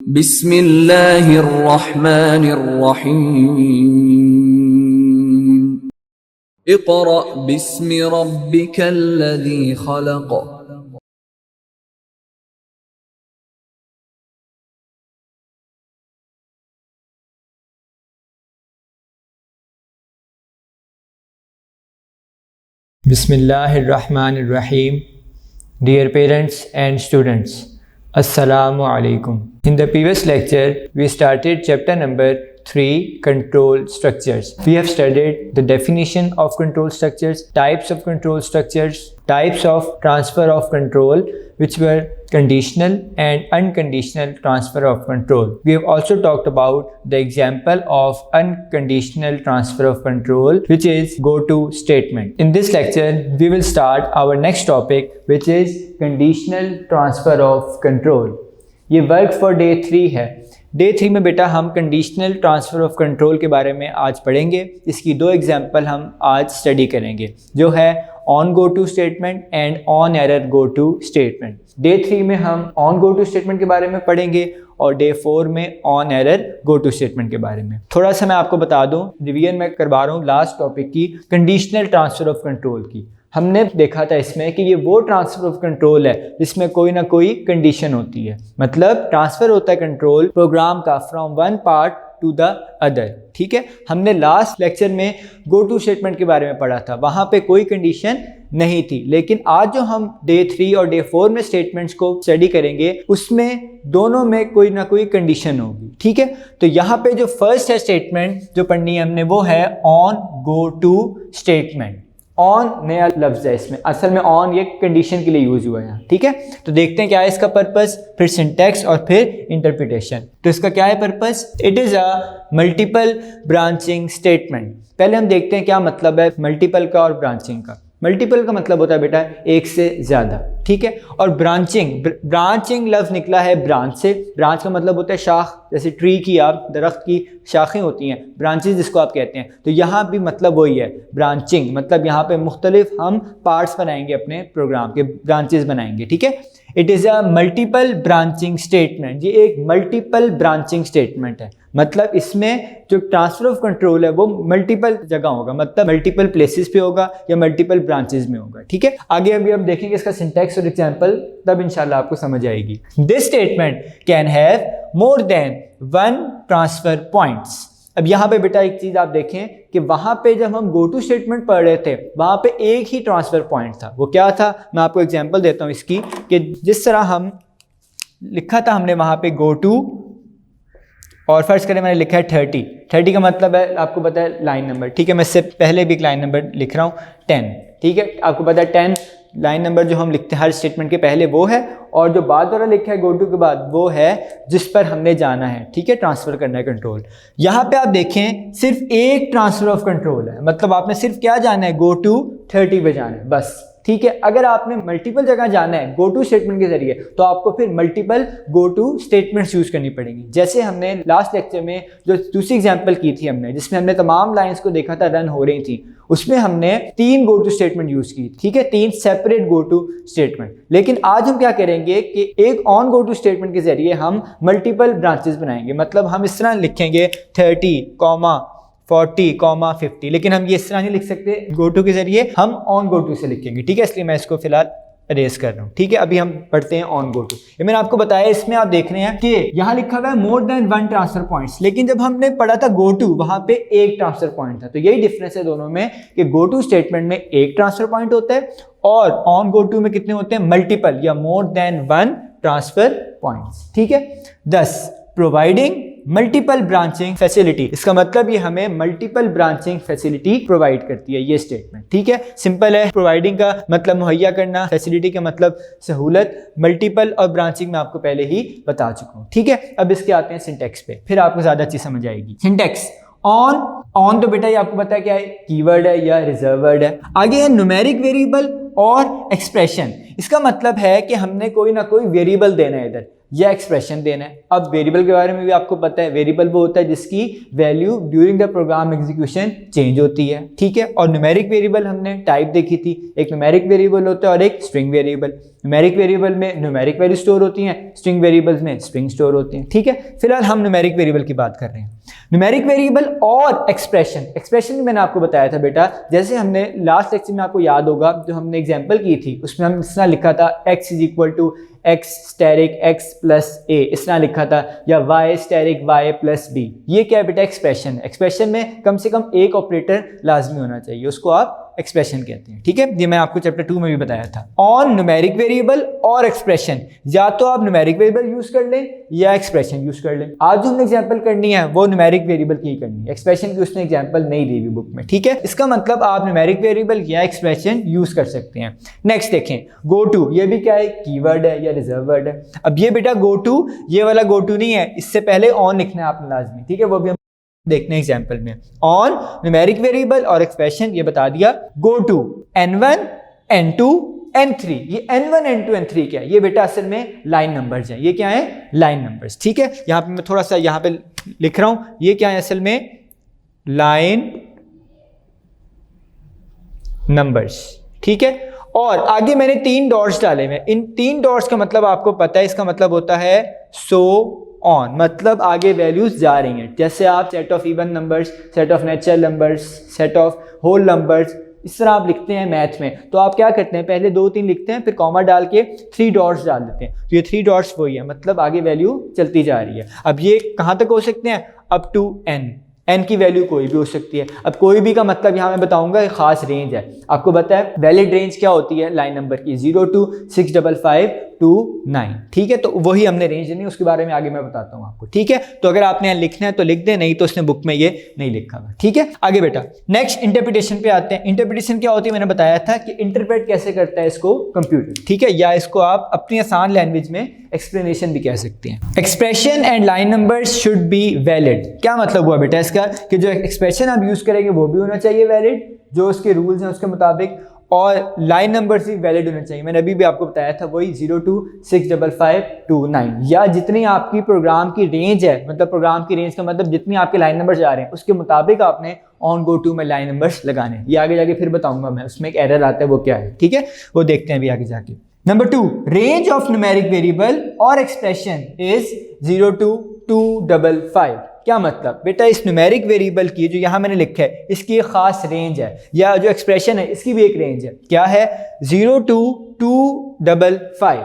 बिस्मिल्लाहिर्रहमानिर्रहीम। Iqra बिस्मि रब्बिकल्लज़ी खलक़। Bismillahirrahmanirrahim. Dear parents and students, Assalamu alaikum. In the previous lecture, we started chapter number 3, control structures. We have studied the definition of control structures, types of control structures, types of transfer of control, which were conditional and unconditional transfer of control. We have also talked about the example of unconditional transfer of control, which is go-to statement. In this lecture, we will start our next topic, which is conditional transfer of control. ये work for day 3 है। Day 3 में बेटा हम conditional transfer of control के बारे में आज पढ़ेंगे। इसकी 2 एग्जाम्पल हम आज स्टडी करेंगे, जो है on go to statement and on error go to statement. Day 3 में हम ऑन गो टू स्टेटमेंट के बारे में पढ़ेंगे और डे 4 में on error go to statement के बारे में। थोड़ा सा मैं आपको बता दूं, रिवीजन मैं करवा रहा हूँ लास्ट टॉपिक की, कंडीशनल ट्रांसफ़र ऑफ कंट्रोल की। हमने देखा था इसमें कि ये वो ट्रांसफ़र ऑफ कंट्रोल है जिसमें कोई ना कोई कंडीशन होती है। मतलब ट्रांसफ़र होता है कंट्रोल प्रोग्राम का from one part two the other. ठीक है, हमने लास्ट लेक्चर में गो टू स्टेटमेंट के बारे में पढ़ा था, वहाँ पे कोई कंडीशन नहीं थी। लेकिन आज जो हम डे 3 और डे 4 में स्टेटमेंट्स को स्टडी करेंगे, उसमें दोनों में कोई ना कोई कंडीशन होगी। ठीक है, तो यहाँ पे जो फर्स्ट है स्टेटमेंट जो पढ़नी है हमने, वो है on go to statement. On नया लफ्ज़ है इसमें, असल में ऑन ये कंडीशन के लिए यूज़ हुआ है। ठीक है, तो देखते हैं क्या है इसका पर्पस, फिर सिंटैक्स और फिर इंटरप्रिटेशन। तो इसका क्या है purpose? It is a multiple branching statement. पहले हम देखते हैं क्या मतलब है मल्टीपल का और ब्रांचिंग का। मल्टीपल का मतलब होता है बेटा एक से ज़्यादा। ठीक है, और ब्रांचिंग लफ्ज़ निकला है ब्रांच से। ब्रांच का मतलब होता है शाख, जैसे ट्री की आप दरख्त की शाखें होती हैं, ब्रांचेस जिसको आप कहते हैं। तो यहाँ भी मतलब वही है ब्रांचिंग, मतलब यहाँ पे मुख्तलिफ हम पार्ट्स बनाएंगे अपने प्रोग्राम के, ब्रांचेस बनाएंगे। ठीक है, it is a multiple branching statement. ये एक मल्टीपल ब्रांचिंग स्टेटमेंट है, मतलब इसमें जो ट्रांसफर ऑफ कंट्रोल है वो मल्टीपल जगह होगा, मतलब मल्टीपल प्लेसेस पे होगा या मल्टीपल ब्रांचेस में होगा। ठीक है, आगे अभी हम देखेंगे इसका सिंटैक्स और एग्जांपल, तब इंशाल्लाह आपको समझ आएगी। This statement can have more than one transfer points. अब यहाँ पे बेटा एक चीज़ आप देखें कि वहाँ पे जब हम गो टू स्टेटमेंट पढ़ रहे थे, वहाँ पे एक ही ट्रांसफ़र पॉइंट था। वो क्या था, मैं आपको एग्जांपल देता हूँ इसकी, कि जिस तरह हम लिखा था हमने वहाँ पे गो टू, और फर्ज करें मैंने लिखा है 30 का मतलब है, आपको पता है लाइन नंबर। ठीक है, मैं इससे पहले भी एक लाइन नंबर लिख रहा हूँ 10। ठीक है, आपको पता है 10 लाइन नंबर जो हम लिखते हैं हर स्टेटमेंट के पहले वो है, और जो बाद वाला लिखा है गो टू के बाद वो है जिस पर हमने जाना है। ठीक है, ट्रांसफ़र करना है कंट्रोल। यहाँ पे आप देखें सिर्फ एक ट्रांसफ़र ऑफ कंट्रोल है, मतलब आपने सिर्फ क्या जाना है, गो टू 30 पे जाना है बस। ठीक है, अगर आपने मल्टीपल जगह जाना है गो टू स्टेटमेंट के जरिए, तो आपको फिर multiple go two statements use करनी पड़ेंगी। जैसे हमने लास्ट लेक्चर में जो दूसरी एग्जांपल की थी हमने, जिसमें हमने तमाम लाइंस को देखा था रन हो रही थी, उसमें हमने 3 गो टू स्टेटमेंट यूज़ की। ठीक है, 3 सेपरेट गो टू स्टेटमेंट। लेकिन आज हम क्या करेंगे कि एक ऑन गो टू स्टेटमेंट के जरिए हम मल्टीपल ब्रांचेस बनाएंगे। मतलब हम इस तरह लिखेंगे 30, 40, 50, लेकिन हम ये इस तरह नहीं लिख सकते गो टू के जरिए, हम ऑन गो टू से लिखेंगे। ठीक है, इसलिए मैं इसको फिलहाल अरेज कर रहा हूँ। ठीक है, अभी हम पढ़ते हैं ऑन गो टू। ये मैंने आपको बताया, इसमें आप देख रहे हैं कि यहाँ लिखा हुआ है more than one transfer points, लेकिन जब हमने पढ़ा था गो टू, वहाँ पे एक ट्रांसफर पॉइंट था। तो यही डिफरेंस है दोनों में कि गो टू स्टेटमेंट में एक ट्रांसफर पॉइंट होता है और ऑन गो टू में कितने होते हैं, मल्टीपल या more than one transfer points. ठीक है, 10 प्रोवाइडिंग मल्टीपल ब्रांचिंग फैसिलिटी। इसका मतलब ये हमें मल्टीपल ब्रांचिंग फैसिलिटी प्रोवाइड करती है ये स्टेटमेंट। ठीक है, सिंपल है। प्रोवाइडिंग का मतलब मुहैया करना, फैसिलिटी का मतलब सहूलत। मल्टीपल और ब्रांचिंग मैं आपको पहले ही बता चुका हूँ। ठीक है, अब इसके आते हैं सिंटैक्स पे, फिर आपको ज्यादा अच्छी समझ आएगी। सिंटैक्स ऑन तो बेटा ये आपको पता है क्या है, कीवर्ड है या रिजर्व वर्ड है। आगे है न्यूमेरिक वेरिएबल और एक्सप्रेशन। इसका मतलब है कि हमने कोई ना कोई वेरिएबल देना है इधर या एक्सप्रेशन देना है। अब वेरिएबल के बारे में भी आपको पता है, वेरिएबल वो होता है जिसकी value during the program execution change होती है, ठीक है। और न्यूमेरिक वेरिएबल हमने टाइप देखी थी, एक न्यूमेरिक वेरिएबल होता है और एक स्ट्रिंग वेरिएबल। न्यूमेरिक वेरिएबल में न्यूमेरिक वैल्यू स्टोर होती हैं, स्ट्रिंग वेरिएबल्स में स्ट्रिंग स्टोर होती हैं, ठीक है। फिलहाल हम न्यूमेरिक वेरिएबल की बात कर रहे हैं। न्यूमेरिक वेरिएबल और एक्सप्रेशन, एक्सप्रेशन भी मैंने आपको बताया था बेटा, जैसे हमने लास्ट लेक्चर में आपको याद होगा जो हमने एग्जांपल की थी उसमें हम इस तरह लिखा था x is equal to x asterisk x plus a, इस तरह लिखा था, या y asterisk y plus b। ये क्या है बेटा? एक्सप्रेशन है। एक्सप्रेशन में कम से कम एक ऑपरेटर लाजमी होना चाहिए, उसको आप एक्सप्रेशन कहते हैं, ठीक है। ये मैं आपको चैप्टर 2 में भी बताया था। ऑन न्यूमेरिक वेरिएबल और एक्सप्रेशन, या तो आप न्यूमेरिक वेरिएबल यूज कर लें या एक्सप्रेशन यूज कर लें। आज जो हमने एग्जांपल करनी है वो न्यूमेरिक वेरिएबल की करनी है, एक्सप्रेशन की उसने एग्जांपल नहीं दी हुई बुक में, ठीक है। इसका मतलब आप न्यूमेरिक वेरिएबल या एक्सप्रेशन यूज कर सकते हैं। नेक्स्ट देखें, गो टू, ये भी क्या है? कीवर्ड है या रिजर्व वर्ड है। अब ये बेटा गो टू, ये वाला गो टू नहीं है, इससे पहले ऑन लिखना है आपने लाजमी, ठीक है। वो भी हम देखने एग्जाम्पल में। ऑन न्यूमेरिक वेरिएबल और एक्सप्रेशन ये बता दिया। Go to n1 n2 n3, ये n1 n2 n3 क्या है? ये बेटा असल में लाइन नंबर्स हैं। ये क्या है? लाइन नंबर्स, ठीक है। यहां पे मैं थोड़ा सा यहां पे लिख रहा हूं, ये क्या है असल में? लाइन नंबर्स, ठीक है। और आगे मैंने 3 डॉट्स डाले हुए, इन 3 डॉट्स का मतलब आपको पता है, इसका मतलब होता है सो ऑन, मतलब आगे वैल्यूज जा रही हैं। जैसे आप set of even numbers, set of natural numbers, set of whole numbers, इस तरह आप लिखते हैं मैथ में, तो आप क्या करते हैं? पहले 2-3 लिखते हैं, फिर कॉमा डाल के 3 डॉट्स डाल देते हैं, तो ये 3 डॉट्स वही है, मतलब आगे वैल्यू चलती जा रही है। अब ये कहाँ तक हो सकते हैं? अप टू n की वैल्यू कोई भी हो सकती है। अब कोई भी का मतलब यहाँ मैं बताऊंगा एक खास रेंज है। आपको पता है वैलिड रेंज क्या होती है लाइन नंबर की? 0 to 65529, ठीक है। तो वही हमने रेंज नहीं, उसके बारे में आगे मैं बताता हूँ आपको, ठीक है। तो अगर आपने यहाँ लिखना है तो लिख दें, नहीं तो उसने बुक में ये नहीं लिखा हुआ, ठीक है। आगे बेटा नेक्स्ट इंटरप्रिटेशन पे आते हैं। इंटरप्रिटेशन क्या होती है? मैंने बताया था कि इंटरप्रेट कैसे करता है इसको कंप्यूटर, ठीक है, या इसको आप अपनी आसान लैंग्वेज में एक्सप्लेनेशन भी कह सकते हैं। Expression and line numbers should be valid. क्या मतलब हुआ बेटा इसका? कि जो एक्सप्रेशन आप यूज करेंगे वो भी होना चाहिए वैलिड, जो उसके रूल्स हैं उसके मुताबिक, और लाइन नंबर्स भी वैलिड होने चाहिए। मैंने अभी भी आपको बताया था वही 0 to 65529, या जितनी आपकी प्रोग्राम की रेंज है, मतलब प्रोग्राम की रेंज का मतलब जितनी आपके लाइन नंबर्स आ रहे हैं उसके मुताबिक आपने ऑन गो टू में लाइन नंबर्स लगाने हैं। ये आगे जाके फिर बताऊंगा मैं, उसमें एक एरर आता है वो क्या है, ठीक है, वो देखते हैं अभी आगे जाके। Number 2, range of numeric variable और एक्सप्रेशन इज 0 to 255। क्या मतलब? बेटा इस न्यूमेरिक वेरिएबल की जो यहाँ मैंने लिखा है इसकी एक खास रेंज है, या जो एक्सप्रेशन है इसकी भी एक रेंज है। क्या है? 0 to 255,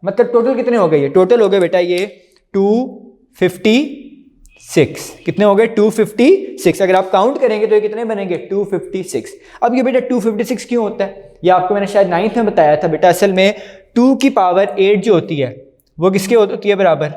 मतलब टोटल कितने हो गए? ये टोटल हो गए बेटा ये 256। कितने हो गए? 256। अगर आप काउंट करेंगे तो ये कितने बनेंगे? 256। अब ये बेटा 256 क्यों होता है? ये आपको मैंने शायद 9th में बताया था बेटा। असल में 2 की पावर 8 जो होती है वो किसके होती है? बराबर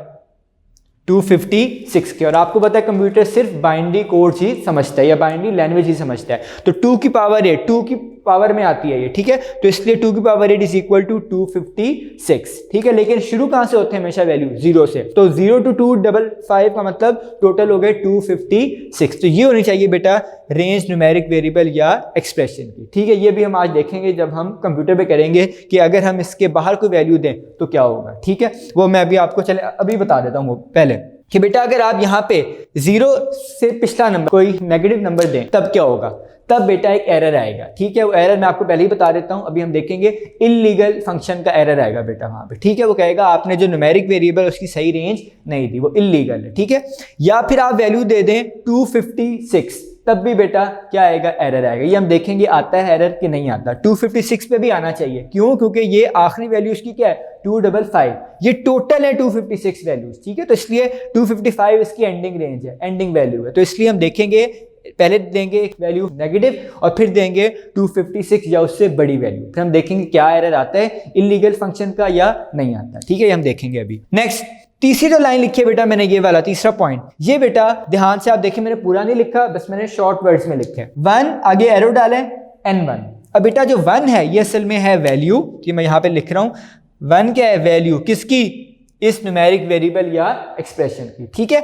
256 के। और आपको पता है कंप्यूटर सिर्फ बाइनरी कोड्स ही समझता है या बाइनरी लैंग्वेज ही समझता है, तो 2 की पावर 8 2 की पावर में आती है ये, ठीक है। तो इसलिए 2 की पावर 8 इज इक्वल टू 256, ठीक है। लेकिन शुरू कहां से होते हैं? हमेशा वैल्यू 0 से, तो 0 to 255 का मतलब टोटल हो गए 256। तो ये होनी चाहिए बेटा रेंज न्यूमेरिक वेरिएबल या एक्सप्रेशन की, ठीक है। ये भी हम आज देखेंगे जब हम कंप्यूटर पे करेंगे कि अगर हम इसके बाहर कोई वैल्यू दें तो क्या होगा, ठीक है। वो मैं अभी आपको अभी बता देता हूँ पहले कि बेटा अगर आप यहाँ पे 0 से पिछला नंबर कोई नेगेटिव नंबर दें तब क्या होगा? तब बेटा एक एरर आएगा, ठीक है। वो एरर मैं आपको पहले ही बता देता हूं, अभी हम देखेंगे इल्लीगल फंक्शन का एरर आएगा बेटा वहां पे, ठीक है। वो कहेगा आपने जो न्यूमेरिक वेरिएबल उसकी सही रेंज नहीं दी, वो इल्लीगल है, ठीक है। या फिर आप वैल्यू दे दें 256, तब भी बेटा क्या आएगा? एरर आएगा। ये हम देखेंगे आता है एरर कि नहीं आता। 256 पे भी आना चाहिए, क्यों? क्योंकि ये आखिरी वैल्यू इसकी क्या है? 255। ये टोटल है 256 वैल्यूज, ठीक है। तो इसलिए 255 इसकी एंडिंग रेंज है, एंडिंग वैल्यू है। तो इसलिए हम देखेंगे पहले देंगे एक वैल्यू नेगेटिव और फिर देंगे 256 या उससे बड़ी वैल्यू, फिर हम देखेंगे क्या एरर आता है इल्लीगल फंक्शन का या नहीं आता, ठीक है। ये हम देखेंगे अभी। नेक्स्ट तीसरी जो लाइन लिखी है बेटा मैंने, ये वाला तीसरा पॉइंट, ये बेटा ध्यान से आप देखिए, मैंने पूरा नहीं लिखा, बस मैंने शॉर्ट वर्ड्स में लिखे। 1 आगे एरो डालें n1। अब बेटा जो 1 है ये असल में है वैल्यू, कि मैं यहाँ पे लिख रहा हूँ 1 क्या है? वैल्यू किसकी? इस न्यूमेरिक वेरिएबल या एक्सप्रेशन की, ठीक है।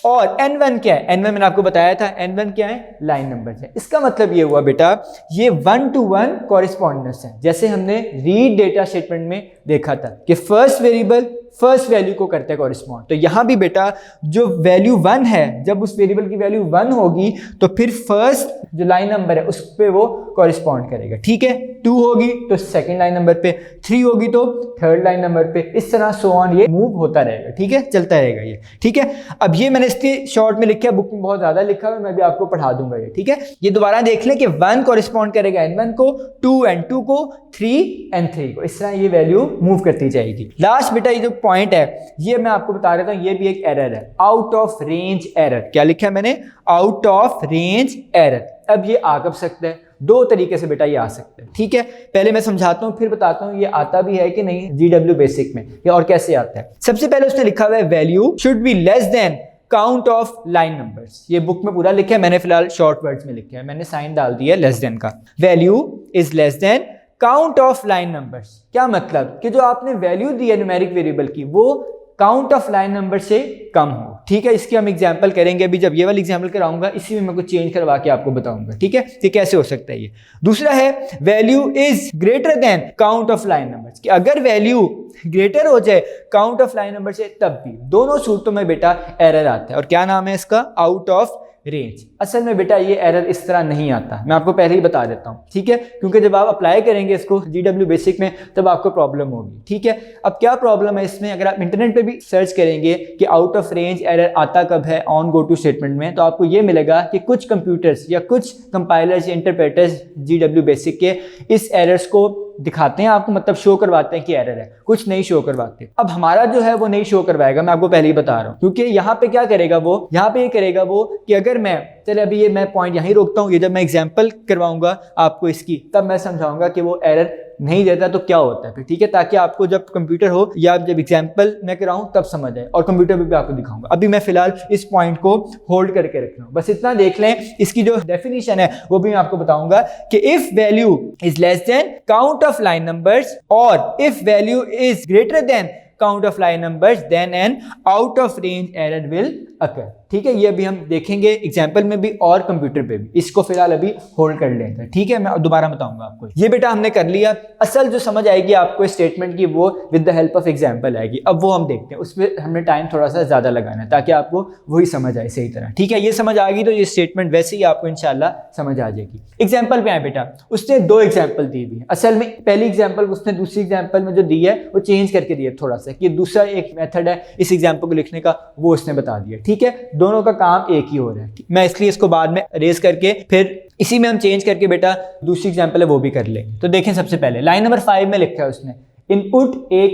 और n1 क्या है, n1 मैंने आपको बताया था, n1 क्या है, लाइन नंबर है। इसका मतलब ये हुआ बेटा, ये 1-to-1 कॉरेस्पॉन्डेंस है, जैसे हमने रीड डेटा स्टेटमेंट में देखा था कि फर्स्ट वेरिएबल फर्स्ट वैल्यू को करते हैं कॉरेस्पॉन्ड। तो यहाँ भी बेटा जो वैल्यू 1 है, जब उस वेरिएबल की वैल्यू 1 होगी तो फिर फर्स्ट जो लाइन नंबर है उस पे वो कॉरेस्पॉन्ड करेगा, ठीक है। 2 होगी तो सेकंड लाइन नंबर पे, 3 होगी तो थर्ड लाइन नंबर पे, इस तरह सो ऑन ये मूव होता रहेगा, ठीक है, चलता रहेगा ये, ठीक है। अब ये मैंने इसके शॉर्ट में लिखा है, बुक में बहुत ज्यादा लिखा है, मैं भी आपको पढ़ा दूंगा ये, ठीक है। ये दोबारा देख लें कि 1 कॉरेस्पॉन्ड करेगा n1 को, 2 n2 को, 3 n3 को, इस तरह ये वैल्यू मूव करती जाएगी। लास्ट बेटा ये जो पॉइंट है ये मैं आपको बता रहा हूँ, ये भी एक एरर है, आउट ऑफ रेंज एरर। क्या लिखा है मैंने, आउट ऑफ रेंज एरर। अब ये आ कब सकता है, दो तरीके से बेटा ये आ सकता है, ठीक है। पहले मैं समझाता हूँ फिर बताता हूँ ये आता भी है कि नहीं GW बेसिक में, ये और कैसे आता है। सबसे पहले उसने लिखा हुआ है value should be less than count of line numbers. ये बुक में पूरा लिखा है, मैंने फिलहाल शॉर्ट वर्ड्स में लिखा है, मैंने साइन डाल दिया लेस देन का। Value is less than count of line numbers. क्या मतलब कि जो आपने वैल्यू दी है न्यूमेरिक वेरिएबल की वो काउंट ऑफ लाइन नंबर से कम हो, ठीक है। इसकी हम एग्जांपल करेंगे अभी, जब ये वाली एग्जांपल कराऊंगा इसी में मैं कुछ चेंज करवा के आपको बताऊंगा, ठीक है, कि कैसे हो सकता है ये। दूसरा है value is greater than count of line numbers, कि अगर वैल्यू ग्रेटर हो जाए काउंट ऑफ लाइन नंबर से तब भी, दोनों सूरतों में बेटा एरर आता है। और क्या नाम है इसका, आउट ऑफ रेंज। असल में बेटा ये एरर इस तरह नहीं आता, मैं आपको पहले ही बता देता हूँ, ठीक है, क्योंकि जब आप अप्लाई करेंगे इसको GW बेसिक में तब आपको प्रॉब्लम होगी, ठीक है। अब क्या प्रॉब्लम है इसमें, अगर आप इंटरनेट पे भी सर्च करेंगे कि आउट ऑफ रेंज एरर आता कब है ऑन गो टू स्टेटमेंट में, तो आपको ये मिलेगा कि कुछ कंप्यूटर्स या कुछ कंपाइलर्स या इंटरप्रेटर्स GW बेसिक के इस एरर्स को दिखाते हैं आपको, मतलब शो करवाते हैं कि एरर है, कुछ नहीं शो करवाते। अब हमारा जो है वो नहीं शो करवाएगा, मैं आपको पहले ही बता रहा हूँ, क्योंकि यहाँ पे क्या करेगा वो, यहाँ पे ये करेगा वो कि अगर मैं, चले अभी ये मैं पॉइंट यहीं रोकता हूँ, ये जब मैं एग्जांपल करवाऊंगा आपको इसकी तब मैं समझाऊंगा कि वो एरर नहीं देता तो क्या होता है फिर, ठीक है, ताकि आपको जब कंप्यूटर हो या जब एग्जांपल मैं कराऊं तब समझ आए, और कंप्यूटर पे भी आपको दिखाऊंगा। अभी मैं फिलहाल इस पॉइंट को होल्ड करके रख रहा हूं, बस इतना देख लें। इसकी जो डेफिनेशन है वो भी मैं आपको बताऊंगा कि if value is less than count of line numbers और if value is greater than count of line numbers then an out of range error will occur, ठीक है। ये अभी हम देखेंगे एग्जांपल में भी और कंप्यूटर पे भी, इसको फिलहाल अभी होल्ड कर लेते हैं, ठीक है। मैं दोबारा बताऊंगा आपको, ये बेटा हमने कर लिया। असल जो समझ आएगी आपको स्टेटमेंट की वो with the help of example आएगी, अब वो हम देखते हैं, उस पर हमने टाइम थोड़ा सा ज्यादा लगाना है ताकि आपको वही समझ आए सही तरह, ठीक है। ये समझ आ गई तो ये स्टेटमेंट वैसे ही आपको इंशाल्लाह समझ आ जाएगी। एग्जाम्पल पे आए बेटा, उसने 2 एग्जाम्पल दी हुई है। असल में पहली एग्जाम्पल उसने दूसरी एग्जाम्पल में जो दी है वो चेंज करके दी है थोड़ा सा, कि दूसरा एक मेथड है इस एग्जाम्पल को लिखने का, वो उसने बता दिया, ठीक है। दोनों का काम एक ही हो रहा है, मैं इसलिए इसको बाद में रेज करके फिर इसी में हम चेंज करके बेटा दूसरी एग्जांपल है वो भी कर लेंगे। तो देखें सबसे पहले लाइन नंबर 5 में लिखा है उसने इनपुट A,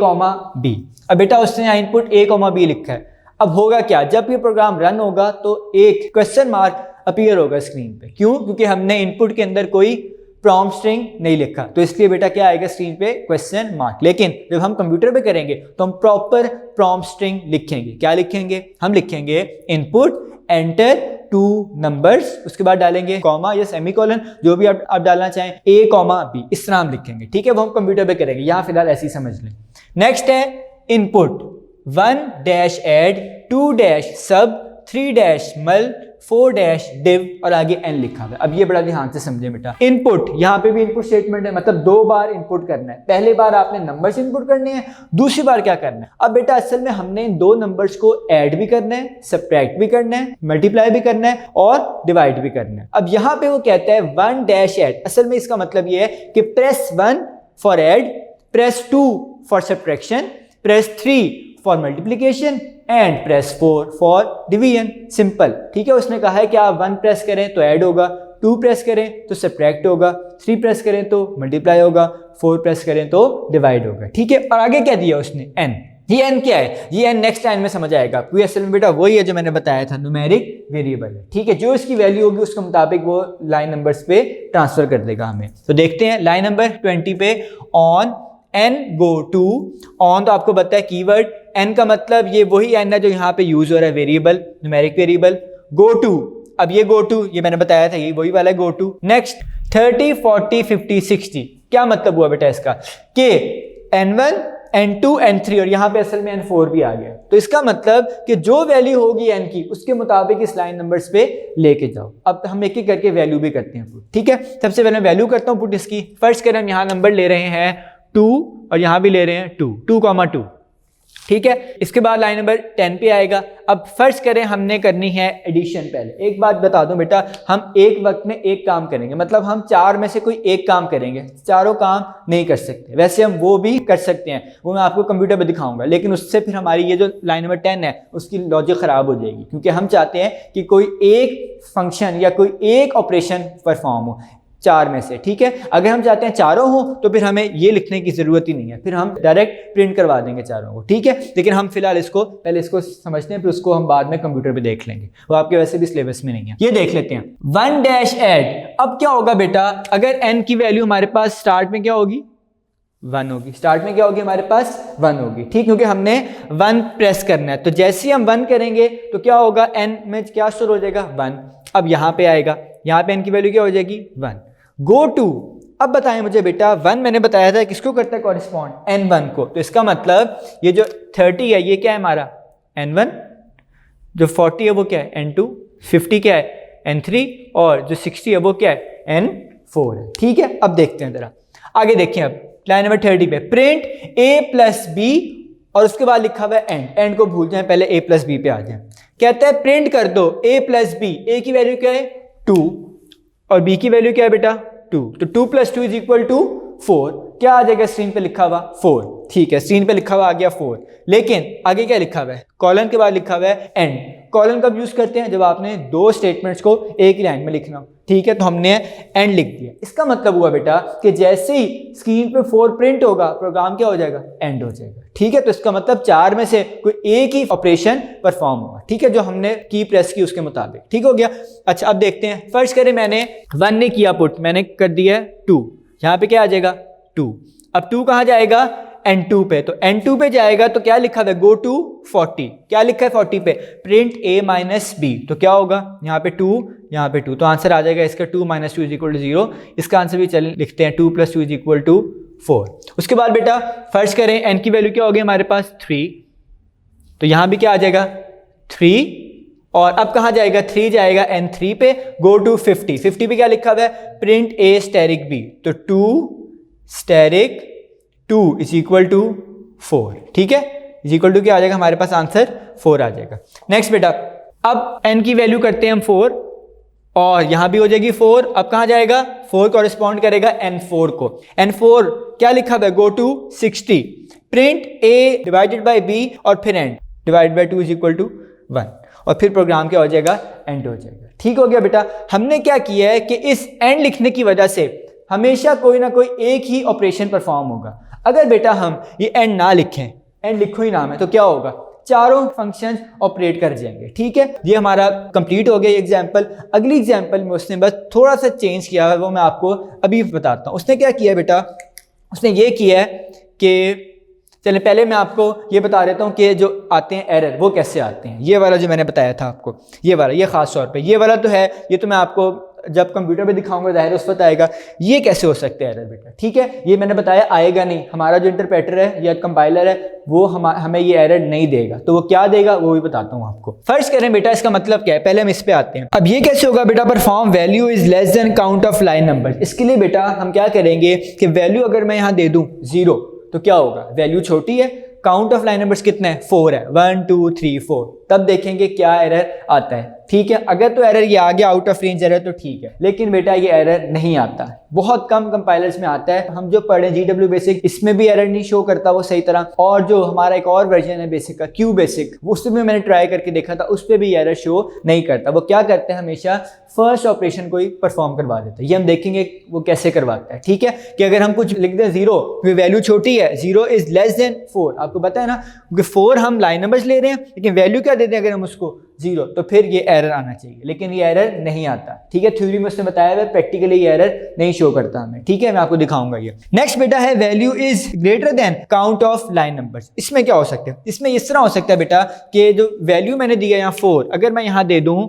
B। अब बेटा उसने यहाँ इनपुट A, B लिखा है। अब होगा क्या, जब ये प्रोग्राम रन होगा तो एक क्वेश्चन मार्क अपीयर होगा स्क्रीन पे। क्यों, क्योंकि हमने इनपुट के अंदर कोई प्रॉम्प्ट स्ट्रिंग नहीं लिखा, तो इसलिए बेटा क्या आएगा स्क्रीन पे, क्वेश्चन मार्क। लेकिन जब हम कंप्यूटर पे करेंगे तो हम प्रॉपर प्रॉम्प्ट स्ट्रिंग लिखेंगे। क्या लिखेंगे, हम लिखेंगे इनपुट एंटर 2 नंबर्स, उसके बाद डालेंगे कॉमा या सेमीकोलन, जो भी आप डालना चाहें, A, B, इस तरह हम लिखेंगे, ठीक है। वो हम कंप्यूटर पे करेंगे, यहाँ फिलहाल ऐसे ही समझ लें। नेक्स्ट है input 1-add 2-sub 3-mul 4-div और आगे n लिखा हुआ है। अब ये बड़ा ध्यान से समझे बेटा, इनपुट यहाँ पे भी इनपुट स्टेटमेंट है, मतलब 2 बार इनपुट करना है। पहले बार आपने नंबर्स इनपुट करने हैं, दूसरी बार क्या करना है, अब बेटा असल में हमने इन 2 नंबर्स को ऐड भी करना है, सब्ट्रैक्ट भी करना है, मल्टीप्लाई भी करना है और डिवाइड भी करना है। अब यहाँ पे वो कहता है 1-add, असल में इसका मतलब ये है कि press 1 for add, press 2 for subtraction, press 3 for multiplication and press 4 for division. Simple, ठीक है। उसने कहा है कि आप 1 प्रेस करें तो ऐड होगा, 2 प्रेस करें तो सब्ट्रैक्ट होगा, 3 प्रेस करें तो मल्टीप्लाई होगा, 4 प्रेस करें तो डिवाइड होगा, ठीक है। और आगे क्या दिया उसने, n। ये n क्या है, ये n नेक्स्ट लाइन में समझ आएगा आपको। असल में बेटा वही है जो मैंने बताया था, न्यूमेरिक वेरिएबल है, ठीक है। जो इसकी वैल्यू होगी उसके मुताबिक वो लाइन नंबर्स पे ट्रांसफर कर देगा हमें। तो देखते हैं लाइन नंबर 20 पे on n go to, on तो आपको पता है कीवर्ड, n का मतलब ये वही n है जो यहाँ पे यूज हो रहा है, variable, numeric variable. go to, अब ये go to ये मैंने बताया था, ये वही वाला है go to। नेक्स्ट 30, 40, 50, 60, क्या मतलब हुआ बेटा इसका, कि n1 n2 n3 और यहाँ पे असल में n4 भी आ गया। तो इसका मतलब कि जो वैल्यू होगी n की उसके मुताबिक इस लाइन नंबर्स पे लेके जाओ। अब हम एक एक करके वैल्यू भी करते हैं पुट, ठीक है। सबसे पहले मैं वैल्यू करता हूँ पुट इसकी। फर्स्ट करें हम यहाँ नंबर ले रहे हैं 2 और यहाँ भी ले रहे हैं 2, 2,2, ठीक है। इसके बाद लाइन नंबर 10 पे आएगा। अब फर्स्ट करें हमने करनी है एडिशन। पहले एक बात बता दूं बेटा, हम एक वक्त में एक काम करेंगे, मतलब हम चार में से कोई एक काम करेंगे, चारों काम नहीं कर सकते। वैसे हम वो भी कर सकते हैं, वो मैं आपको कंप्यूटर पे दिखाऊंगा, लेकिन उससे फिर हमारी ये जो लाइन नंबर 10 है उसकी लॉजिक खराब हो जाएगी, क्योंकि हम चाहते हैं कि कोई एक फंक्शन या कोई एक ऑपरेशन परफॉर्म हो चार में से, ठीक है। अगर हम चाहते हैं चारों हो तो फिर हमें ये लिखने की जरूरत ही नहीं है, फिर हम डायरेक्ट प्रिंट करवा देंगे चारों को, ठीक है। लेकिन हम फिलहाल इसको पहले इसको समझते हैं, फिर उसको हम बाद में कंप्यूटर पे देख लेंगे, वो आपके वैसे भी सिलेबस में नहीं है। ये देख लेते हैं 1 डैश ऐड। अब क्या होगा बेटा, अगर n की वैल्यू हमारे पास स्टार्ट में क्या होगी 1 होगी, स्टार्ट में क्या होगी हमारे पास 1 होगी, ठीक, क्योंकि हमने 1 प्रेस करना है। तो जैसे ही हम 1 करेंगे तो क्या होगा, n में क्या स्टोर हो जाएगा 1। अब यहाँ पे आएगा, यहाँ पे n की वैल्यू क्या हो जाएगी 1। गो टू, अब बताएं मुझे बेटा 1 मैंने बताया था किसको करता है कॉरिस्पॉन्ड, n1 को। तो इसका मतलब ये जो 30 है ये क्या है हमारा n1, जो 40 है वो क्या है n2, 50 क्या है n3 और जो 60 है वो क्या है n4 है, ठीक है। अब देखते हैं जरा आगे, देखें अब लाइन नंबर 30 पे प्रिंट a प्लस बी और उसके बाद लिखा हुआ है एंड को भूल जाएं, पहले a प्लस बी पे आ जाए। कहता है प्रिंट कर दो a प्लस बी, a की वैल्यू क्या है 2 और b की वैल्यू क्या है बेटा 2, तो 2 + 2 = 4। क्या आ जाएगा स्क्रीन पे लिखा हुआ 4, ठीक है, स्क्रीन पे लिखा हुआ आ गया 4। लेकिन आगे क्या लिखा हुआ है, कॉलन के बाद लिखा हुआ है एंड। कॉलन कब यूज करते हैं, जब आपने दो स्टेटमेंट्स को एक ही लाइन में लिखना, ठीक है। तो हमने एंड लिख दिया, इसका मतलब हुआ बेटा कि जैसे ही स्क्रीन पे 4 प्रिंट होगा प्रोग्राम क्या हो जाएगा एंड हो जाएगा, ठीक है। तो इसका मतलब 4 में से कोई एक ही ऑपरेशन परफॉर्म होगा, ठीक है, जो हमने की प्रेस की उसके मुताबिक, ठीक हो गया। अच्छा अब देखते हैं, फर्स्ट करें मैंने 1 ने किया पुट, मैंने कर दिया 2, यहाँ पे क्या आ जाएगा 2। अब 2 कहाँ जाएगा n2 पे, तो n2 पे जाएगा तो क्या लिखा है गो टू 40, क्या लिखा है 40 पे प्रिंट a माइनस बी, तो क्या होगा यहाँ पे 2 यहाँ पे 2, तो आंसर आ जाएगा इसका 2 - 2 = 0। इसका आंसर भी चलिए लिखते हैं 2 + 2 = 4। उसके बाद बेटा फर्स्ट करें n की वैल्यू क्या होगी हमारे पास 3, तो यहाँ भी क्या आ जाएगा 3 और अब कहाँ जाएगा 3 जाएगा n3 पे, गो टू 50, 50 पे क्या लिखा हुआ है प्रिंट a स्टेरिक b, तो 2 स्टेरिक 2 = 4, ठीक है, इक्वल टू क्या आ जाएगा हमारे पास आंसर 4 आ जाएगा। नेक्स्ट बेटा अब n की वैल्यू करते हैं हम 4 और यहां भी हो जाएगी 4। अब कहां जाएगा 4 कॉरेस्पॉन्ड करेगा n4 को, n4 क्या लिखा हुआ है go to 60, print a divided by b और फिर n डिवाइड बाय 2 = 1 और फिर प्रोग्राम क्या हो जाएगा एंड हो जाएगा, ठीक हो गया बेटा। हमने क्या किया है कि इस एंड लिखने की वजह से हमेशा कोई ना कोई एक ही ऑपरेशन परफॉर्म होगा। अगर बेटा हम ये एंड ना लिखें, एंड लिखो ही नाम है, तो क्या होगा चारों फंक्शंस ऑपरेट कर जाएंगे, ठीक है। ये हमारा कंप्लीट हो गया एग्जांपल। अगली एग्जांपल में उसने बस थोड़ा सा चेंज किया है, वो मैं आपको अभी बताता हूँ। उसने क्या किया बेटा, उसने ये किया है कि चलिए पहले मैं आपको ये बता देता हूँ कि जो आते हैं एरर वो कैसे आते हैं। ये वाला जो मैंने बताया था आपको, ये वाला, ये खास तौर पे ये वाला तो है, ये तो मैं आपको जब कंप्यूटर पे दिखाऊंगा जाहिर उस वक्त आएगा। ये कैसे हो सकते हैं एरर बेटा, ठीक है, ये मैंने बताया आएगा नहीं, हमारा जो इंटरप्रेटर है या कंपाइलर है वो हमें ये एरर नहीं देगा, तो वो क्या देगा वो भी बताता हूँ आपको। फर्स्ट करें बेटा इसका मतलब क्या है, पहले हम इस पे आते हैं। अब ये कैसे होगा बेटा, perform value is less than count of line number. इसके लिए बेटा हम क्या करेंगे कि वैल्यू अगर मैं यहाँ दे दूं 0 तो क्या होगा, वैल्यू छोटी है, काउंट ऑफ लाइन नंबर्स कितने हैं 4 है, 1 2 3 4, तब देखेंगे क्या एरर आता है, ठीक है। अगर तो एरर ये आ गया आउट ऑफ रेंज एरर तो ठीक है, लेकिन बेटा ये एरर नहीं आता, बहुत कम कंपाइलर्स में आता है। हम जो पढ़े GW बेसिक इसमें भी एरर नहीं शो करता वो सही तरह, और जो हमारा एक और वर्जन है बेसिक का Q बेसिक, उसमें मैंने ट्राई करके देखा था, उस पर भी एरर शो नहीं करता। वो क्या करते हैं हमेशा फर्स्ट ऑपरेशन को ही परफॉर्म करवा देता है। ये हम देखेंगे वो कैसे करवाता है, ठीक है। कि अगर हम कुछ लिख दें 0, वैल्यू छोटी है, 0 इज लेस देन 4, आपको पता है ना, क्योंकि 4 हम लाइन नंबर्स ले रहे हैं लेकिन वैल्यू क्या देते हैं अगर हम उसको 0, तो फिर ये एरर आना चाहिए, लेकिन ये एरर नहीं आता, ठीक है। थ्योरी में उसने बताया है, प्रैक्टिकली ये एरर नहीं शो करता हमें, ठीक है, मैं आपको दिखाऊंगा ये। नेक्स्ट बेटा है value is greater than count of line numbers. इसमें क्या हो सकता है, इसमें इस तरह हो सकता है बेटा कि जो वैल्यू मैंने दिया यहाँ 4, अगर मैं यहाँ दे दूं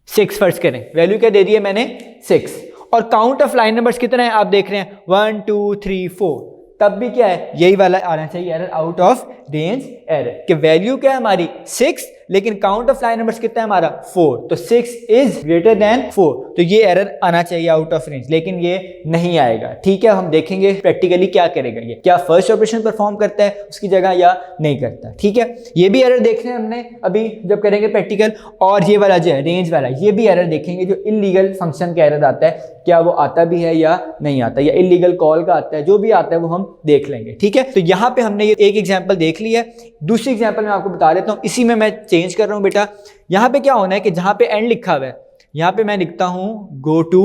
6, फर्स्ट करें वैल्यू क्या दे दी है मैंने 6, और काउंट ऑफ लाइन नंबर्स कितना है आप देख रहे हैं 1 2 3 4, तब भी क्या है, यही वाला आना चाहिए error, out of range error, कि वैल्यू क्या है हमारी 6 लेकिन काउंट ऑफ लाइन नंबर्स कितना है हमारा 4, तो 6 इज ग्रेटर देन 4, तो ये एरर आना चाहिए आउट ऑफ रेंज, लेकिन ये नहीं आएगा। ठीक है, हम देखेंगे प्रैक्टिकली क्या करेगा ये, क्या फर्स्ट ऑपरेशन परफॉर्म करता है उसकी जगह या नहीं करता। ठीक है, ये भी एरर देखने हमने अभी जब करेंगे प्रैक्टिकल, और ये वाला जो है रेंज वाला, ये भी एरर देखेंगे, जो इलीगल फंक्शन का एरर आता है क्या वो आता भी है या नहीं आता, या इलीगल कॉल का आता है, जो भी आता है वो हम देख लेंगे। ठीक है, तो यहाँ पे हमने ये एक एग्जांपल देख लिया है। दूसरी एग्जांपल मैं आपको बता देता हूँ, इसी में मैं चेंज कर रहा हूँ बेटा। यहाँ पे क्या होना है कि जहाँ पे एंड लिखा हुआ है, यहाँ पे मैं लिखता हूँ गो टू,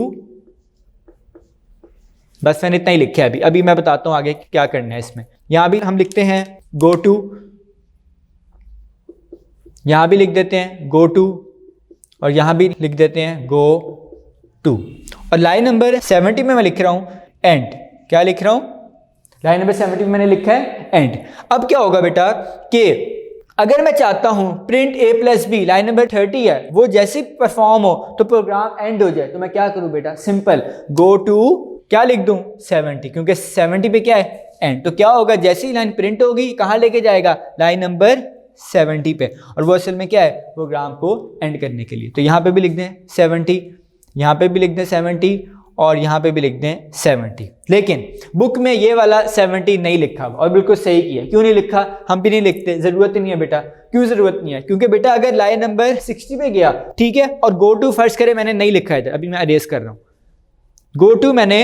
बस मैंने इतना ही लिखा है अभी मैं बताता हूँ आगे क्या करना है इसमें। यहाँ भी हम लिखते हैं गो टू, यहाँ भी लिख देते हैं गो टू, और यहाँ भी लिख देते हैं गो टू, और लाइन नंबर 70 में मैं लिख रहा हूँ एंड। क्या लिख रहा हूँ, लाइन नंबर 70 में मैंने लिखा है एंड। अब क्या होगा बेटा कि अगर मैं चाहता हूं print a plus B, line number 30 है, वो जैसे परफॉर्म हो तो प्रोग्राम एंड हो जाए, तो मैं क्या करूं बेटा, सिंपल गो टू क्या लिख दूं 70, क्योंकि 70 पे क्या है एंड, तो क्या होगा जैसे ही लाइन प्रिंट होगी कहां लेके जाएगा, लाइन नंबर 70 पे, और वो असल में क्या है प्रोग्राम को एंड करने के लिए। तो यहां पे भी लिख दें 70, यहां पे भी लिख दें 70, और यहाँ पे भी लिख दें 70। लेकिन बुक में ये वाला 70 नहीं लिखा हुआ, और बिल्कुल सही किया। क्यों नहीं लिखा, हम भी नहीं लिखते, जरूरत ही नहीं है बेटा। क्यों जरूरत नहीं है, क्योंकि बेटा अगर लाइन नंबर 60 पे गया, ठीक है, और गो टू फर्स्ट करे, मैंने नहीं लिखा है, अभी मैं अरेज कर रहा हूँ, गो टू मैंने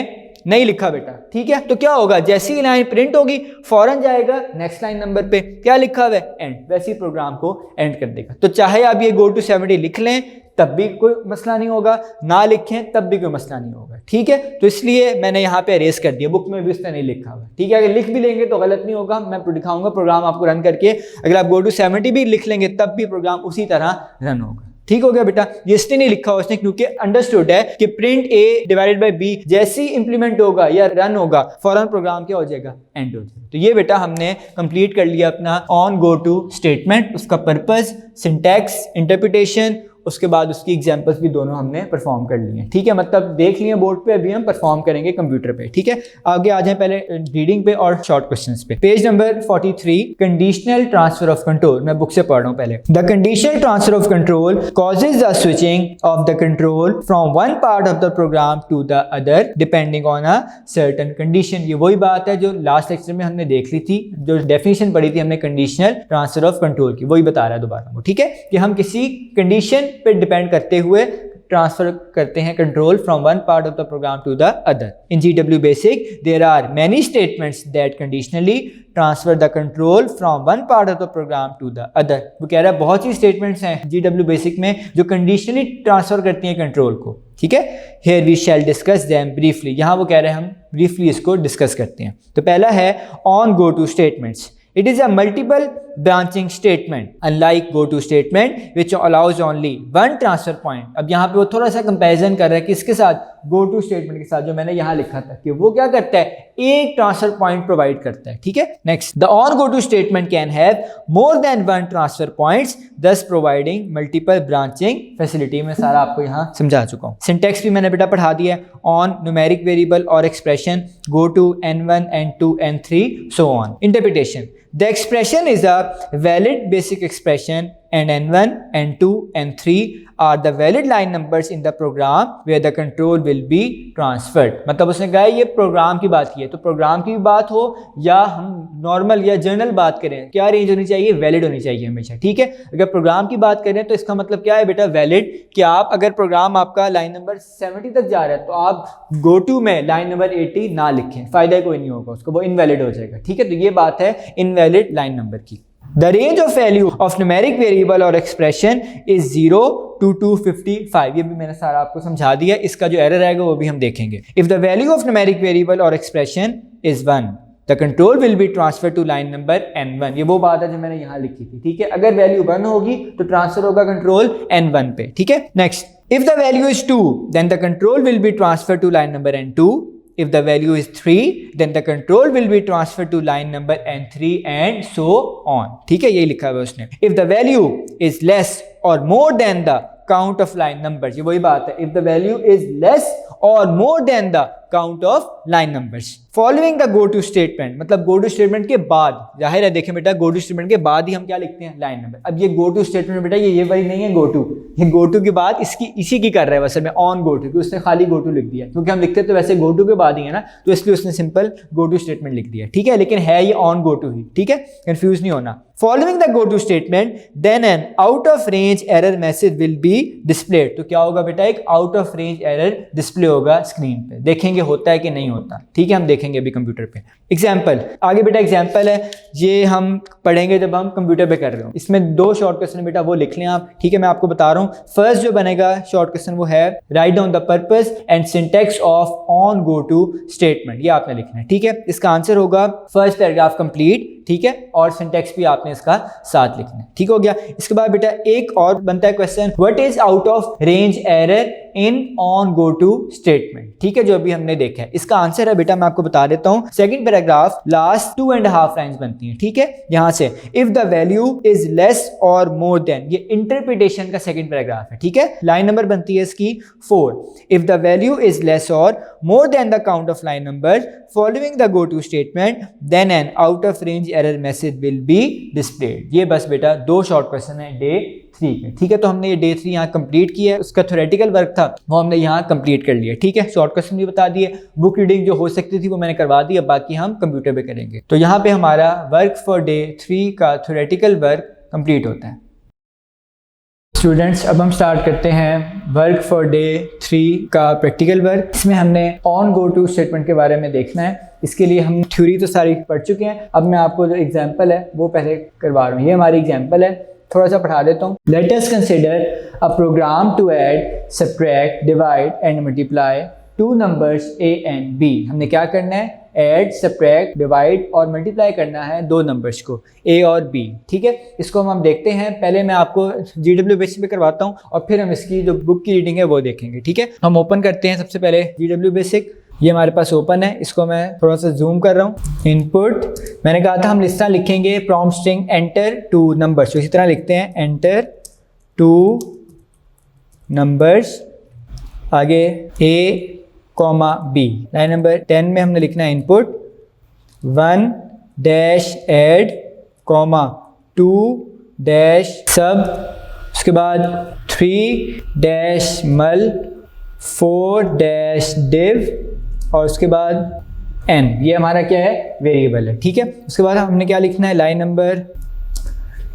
नहीं लिखा बेटा। ठीक है, तो क्या होगा, जैसी ही लाइन प्रिंट होगी फौरन जाएगा नेक्स्ट लाइन नंबर पे, क्या लिखा हुआ है एंड, वैसे ही प्रोग्राम को एंड कर देगा। तो चाहे आप ये गो टू 70 लिख लें तब भी कोई मसला नहीं होगा, ना लिखें तब भी कोई मसला नहीं होगा। ठीक है, तो इसलिए मैंने यहाँ पे अरेज कर दिया, बुक में भी उसने नहीं लिखा हुआ। ठीक है, अगर लिख भी लेंगे तो गलत नहीं होगा, मैं दिखाऊंगा प्रोग्राम आपको रन करके, अगर आप गो टू 70 भी लिख लेंगे तब भी प्रोग्राम उसी तरह रन होगा। ठीक हो गया बेटा, ये इसने नहीं लिखा उसने, क्योंकि अंडरस्टूड है कि print a divided by b जैसे ही इंप्लीमेंट होगा या रन होगा फौरन प्रोग्राम क्या हो जाएगा, एंड हो जाएगा। तो ये बेटा हमने कंप्लीट कर लिया अपना ऑन गो टू स्टेटमेंट, उसका पर्पस, सिंटैक्स, इंटरप्रिटेशन, उसके बाद उसकी एग्जांपल्स भी दोनों हमने परफॉर्म कर लिए। ठीक है, मतलब देख लिए बोर्ड पे, अभी हम परफॉर्म करेंगे कंप्यूटर पे। ठीक है, आगे आ जाए पहले रीडिंग पे और शॉर्ट क्वेश्चंस पे। Page number 43, conditional transfer of control, मैं बुक से पढ़ रहा हूँ पहले। The conditional transfer of control causes the switching of the control from one part of the program to the other depending on a certain condition. ये वही बात है जो लास्ट लेक्चर में हमने देख ली थी, जो डेफिनेशन पढ़ी थी हमने कंडीशनल ट्रांसफर ऑफ कंट्रोल की, वही बता रहा है दोबारा वो। ठीक है, कि हम किसी कंडीशन पे डिपेंड करते हुए ट्रांसफर करते हैं control from one part of the program to the other. In GW basic there are many statements that conditionally transfer the control from one part of the program to the other. वो कह रहा है बहुत सी statements हैं GW basic में जो conditionally transfer करती हैं कंट्रोल को। ठीक है, here we shall discuss them briefly, यहाँ वो कह रहे हैं हम ब्रीफली इसको डिस्कस करते हैं। तो पहला है on go two statements. It is a multiple branching statement, unlike go-to statement, which allows only one transfer point. अब यहाँ पे वो थोड़ा सा कंपैरिजन कर रहा है किसके साथ, go-to statement के साथ, जो मैंने यहाँ लिखा था कि वो क्या करता है, एक ट्रांसफर पॉइंट प्रोवाइड करता है। ठीक है, next, the on go-to statement can have more than one transfer points, thus providing multiple branching facility। मैं सारा आपको यहाँ समझा चुका हूँ। सिंटेक्स भी मैंने बेटा पढ़ा दिया है, on numeric variable or expression, go to n1, n2, n3, so on. Interpretation, the expression is a valid basic expression and n1, n2, n3 are the valid line numbers in the program where the control will be transferred। मतलब उसने कहा ये programme की बात की है, तो programme की बात हो या हम नॉर्मल या जनरल बात करें, क्या रेंज होनी चाहिए, वैलिड होनी चाहिए हमेशा। ठीक है, अगर प्रोग्राम की बात करें तो इसका मतलब क्या है बेटा, वैलिड, कि आप अगर प्रोग्राम आपका लाइन नंबर 70 तक जा रहा है तो आप गो टू में लाइन नंबर 80 ना लिखें, फायदा कोई नहीं होगा उसको, वो इनवैलिड हो जाएगा। ठीक है, तो ये बात है इनवैलिड लाइन नंबर की। The range of value of numeric variable or expression is 0 to 255। ये भी मैंने सारा आपको समझा दिया, इसका जो एरर आएगा वो भी हम देखेंगे। If the value of numeric variable or expression is 1, the control will be transferred to line number n1। ये वो बात है जो मैंने यहाँ लिखी थी। ठीक है, अगर वैल्यू 1 होगी तो ट्रांसफर होगा कंट्रोल n1 पे। ठीक है, next, if the value is 2, then the control will be transferred to line number n2। If the value is 3, then the control will be transferred to line number n3 and so on। ठीक है, यही लिखा हुआ है उसने। If the value is less or more than the count of line numbers, ये वही बात है, if the value is less or more than the count of line numbers following the go to statement, मतलब go to statement के बाद, जाहिर है देखें बेटा गो टू स्टेटमेंट के बाद ही हम क्या लिखते हैं, लाइन नंबर। अब ये गो टू स्टेटमेंट बेटा ये वाली नहीं है गो टू, ये गो टू के बाद इसी की कर रहा है असल में ऑन गो टू, उसने खाली गो टू लिख दिया क्योंकि हम लिखते तो वैसे गो टू के बाद ही है ना, तो इसलिए उसने सिंपल गो टू स्टेटमेंट लिख दिया, ठीक है, लेकिन है ये ऑन गो टू ही, ठीक है, कंफ्यूज नहीं होना। Following the go to statement then an out of range error message will be displayed, तो क्या होगा बेटा एक out of range error display होगा स्क्रीन पे, देखेंगे होता है कि नहीं होता, ठीक है, हम देखेंगे अभी कंप्यूटर पे। एग्जाम्पल आगे बेटा एग्जाम्पल है, ये हम पढ़ेंगे जब हम कंप्यूटर पे कर रहे हो, इसमें 2 शॉर्ट क्वेश्चन बेटा वो लिख लें आप, ठीक है, मैं आपको बता रहा हूँ। फर्स्ट जो बनेगा शॉर्ट क्वेश्चन वो है write down the purpose and syntax of on go to statement, ये आपने लिखना है, ठीक है। इसका आंसर होगा फर्स्ट पैराग्राफ कंप्लीट, ठीक है, और सिंटैक्स भी आपने इसका साथ लिखना है, ठीक हो गया। इसके बाद बेटा एक और बनता है question, what is out of range error in on go to statement, ठीक है, जो अभी हमने देखा है। इसका आंसर है बेटा मैं आपको बता देता हूं, सेकंड पैराग्राफ लास्ट 2.5 लाइंस बनती हैं, ठीक है, यहां से if the value is less or more than, ये इंटरप्रिटेशन का सेकंड पैराग्राफ है, ठीक है। लाइन नंबर बनती है इसकी 4, if the value is less or more than the count of line number following the go to statement then an out of range error message will be displayed. ये बस बेटा 2 short question है day 3 के, ठीक है। तो हमने ये डे 3 यहाँ कंप्लीट किया है, उसका थ्योरेटिकल वर्क था वो हमने यहाँ कंप्लीट कर लिया, ठीक है। शॉर्ट क्वेश्चन भी बता दिए, बुक रीडिंग जो हो सकती थी वो मैंने करवा दी, अब बाकी हम कंप्यूटर पे करेंगे। तो यहाँ पे हमारा वर्क फॉर डे 3 का थ्योरेटिकल वर्क कंप्लीट होता है। स्टूडेंट्स अब हम स्टार्ट करते हैं वर्क फॉर डे 3 का प्रैक्टिकल वर्क। इसमें हमने ऑन गो टू स्टेटमेंट के बारे में देखना है। इसके लिए हम थ्योरी तो सारी पढ़ चुके हैं, अब मैं आपको जो एग्जांपल है वो पहले करवा रहा हूँ। ये हमारी एग्जांपल है, थोड़ा सा पढ़ा देता हूँ। Let us consider a program to add, subtract, divide and multiply two numbers A and B. हमने क्या करना है, ऐड, सब्ट्रैक्ट, डिवाइड और मल्टीप्लाई करना है 2 नंबर्स को ए और बी, ठीक है। इसको हम देखते हैं, पहले मैं आपको GW बेसिक पे करवाता हूँ और फिर हम इसकी जो बुक की रीडिंग है वो देखेंगे, ठीक है। हम ओपन करते हैं सबसे पहले GW बेसिक, ये हमारे पास ओपन है, इसको मैं थोड़ा सा जूम कर रहा हूँ। इनपुट मैंने कहा था हम इस तरह लिखेंगे, प्रॉम्प्ट स्ट्रिंग एंटर 2 नंबर्स, तो इसी तरह लिखते हैं एंटर 2 नंबर्स, आगे A, B। लाइन नंबर 10 में हमने लिखना है इनपुट 1 डैश ऐड, 2 डैश सब, उसके बाद 3 डैश मल, 4 डैश डिव और उसके बाद n, ये हमारा क्या है, वेरिएबल है, ठीक है। उसके बाद हमने क्या लिखना है, लाइन नंबर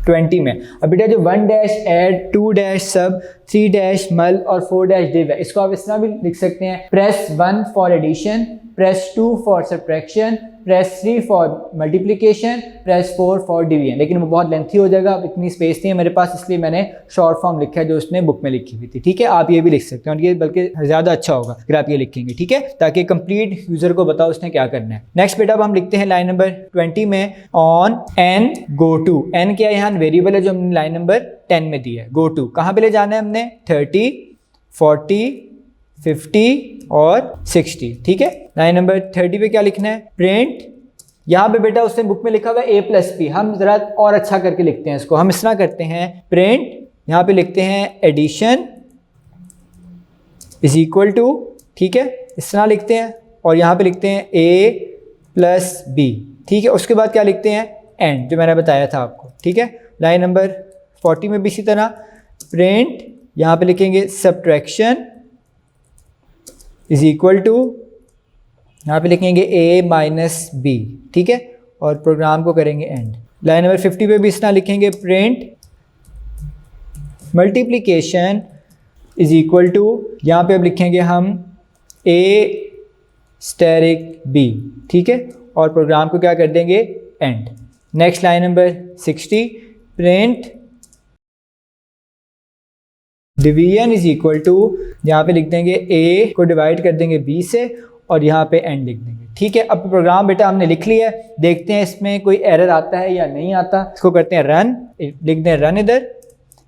20 में। अब बेटा जो 1 डैश ऐड, 2 डैश सब, 3 डैश मल और 4 डैश डिव है, इसको आप इस तरह भी लिख सकते हैं, press 1 for addition, press 2 for subtraction, press 3 for multiplication, press 4 for division. लेकिन वो बहुत लेंथी हो जाएगा, अब इतनी स्पेस नहीं है मेरे पास, इसलिए मैंने शॉर्ट फॉर्म लिखा है जो उसने बुक में लिखी हुई थी, ठीक है। आप ये भी लिख सकते हैं और ये बल्कि ज़्यादा अच्छा होगा अगर आप ये लिखेंगे, ठीक है, ताकि कंप्लीट यूजर को बताओ उसने क्या करना है। नेक्स्ट बेटा अब हम लिखते हैं लाइन नंबर 20 में on N go to. N क्या है, यहाँ वेरिएबल है जो हमने लाइन नंबर 10 में दिया है। गो टू कहाँ पे ले जाना है हमने, 30, 40, 50 और 60, ठीक है। लाइन नंबर 30 पे क्या लिखना है, प्रिंट, यहाँ पे बेटा उसने बुक में लिखा हुआ है A+B, हम जरा और अच्छा करके लिखते हैं इसको, हम इस तरह करते हैं, प्रिंट, यहाँ पे लिखते हैं एडिशन इज इक्वल टू, ठीक है, इस तरह लिखते हैं, और यहाँ पे लिखते हैं A+B, ठीक है। उसके बाद क्या लिखते हैं, एंड, जो मैंने बताया था आपको, ठीक है। लाइन नंबर 40 में भी इसी तरह प्रिंट, यहाँ पे लिखेंगे सब्ट्रैक्शन इज इक्वल टू, यहाँ पे लिखेंगे A-B, ठीक है, और प्रोग्राम को करेंगे एंड। लाइन नंबर 50 पे भी इस तरह लिखेंगे, print multiplication is equal to, यहाँ पे अब लिखेंगे हम A*B, ठीक है, और प्रोग्राम को क्या कर देंगे, end. Next line number 60, print division is equal to, यहाँ पे लिख देंगे A को डिवाइड कर देंगे B से और यहाँ पे एंड लिख देंगे, ठीक है। अब प्रोग्राम बेटा हमने लिख लिया है, देखते हैं इसमें कोई एरर आता है या नहीं आता। इसको करते हैं रन, लिख दें रन इधर,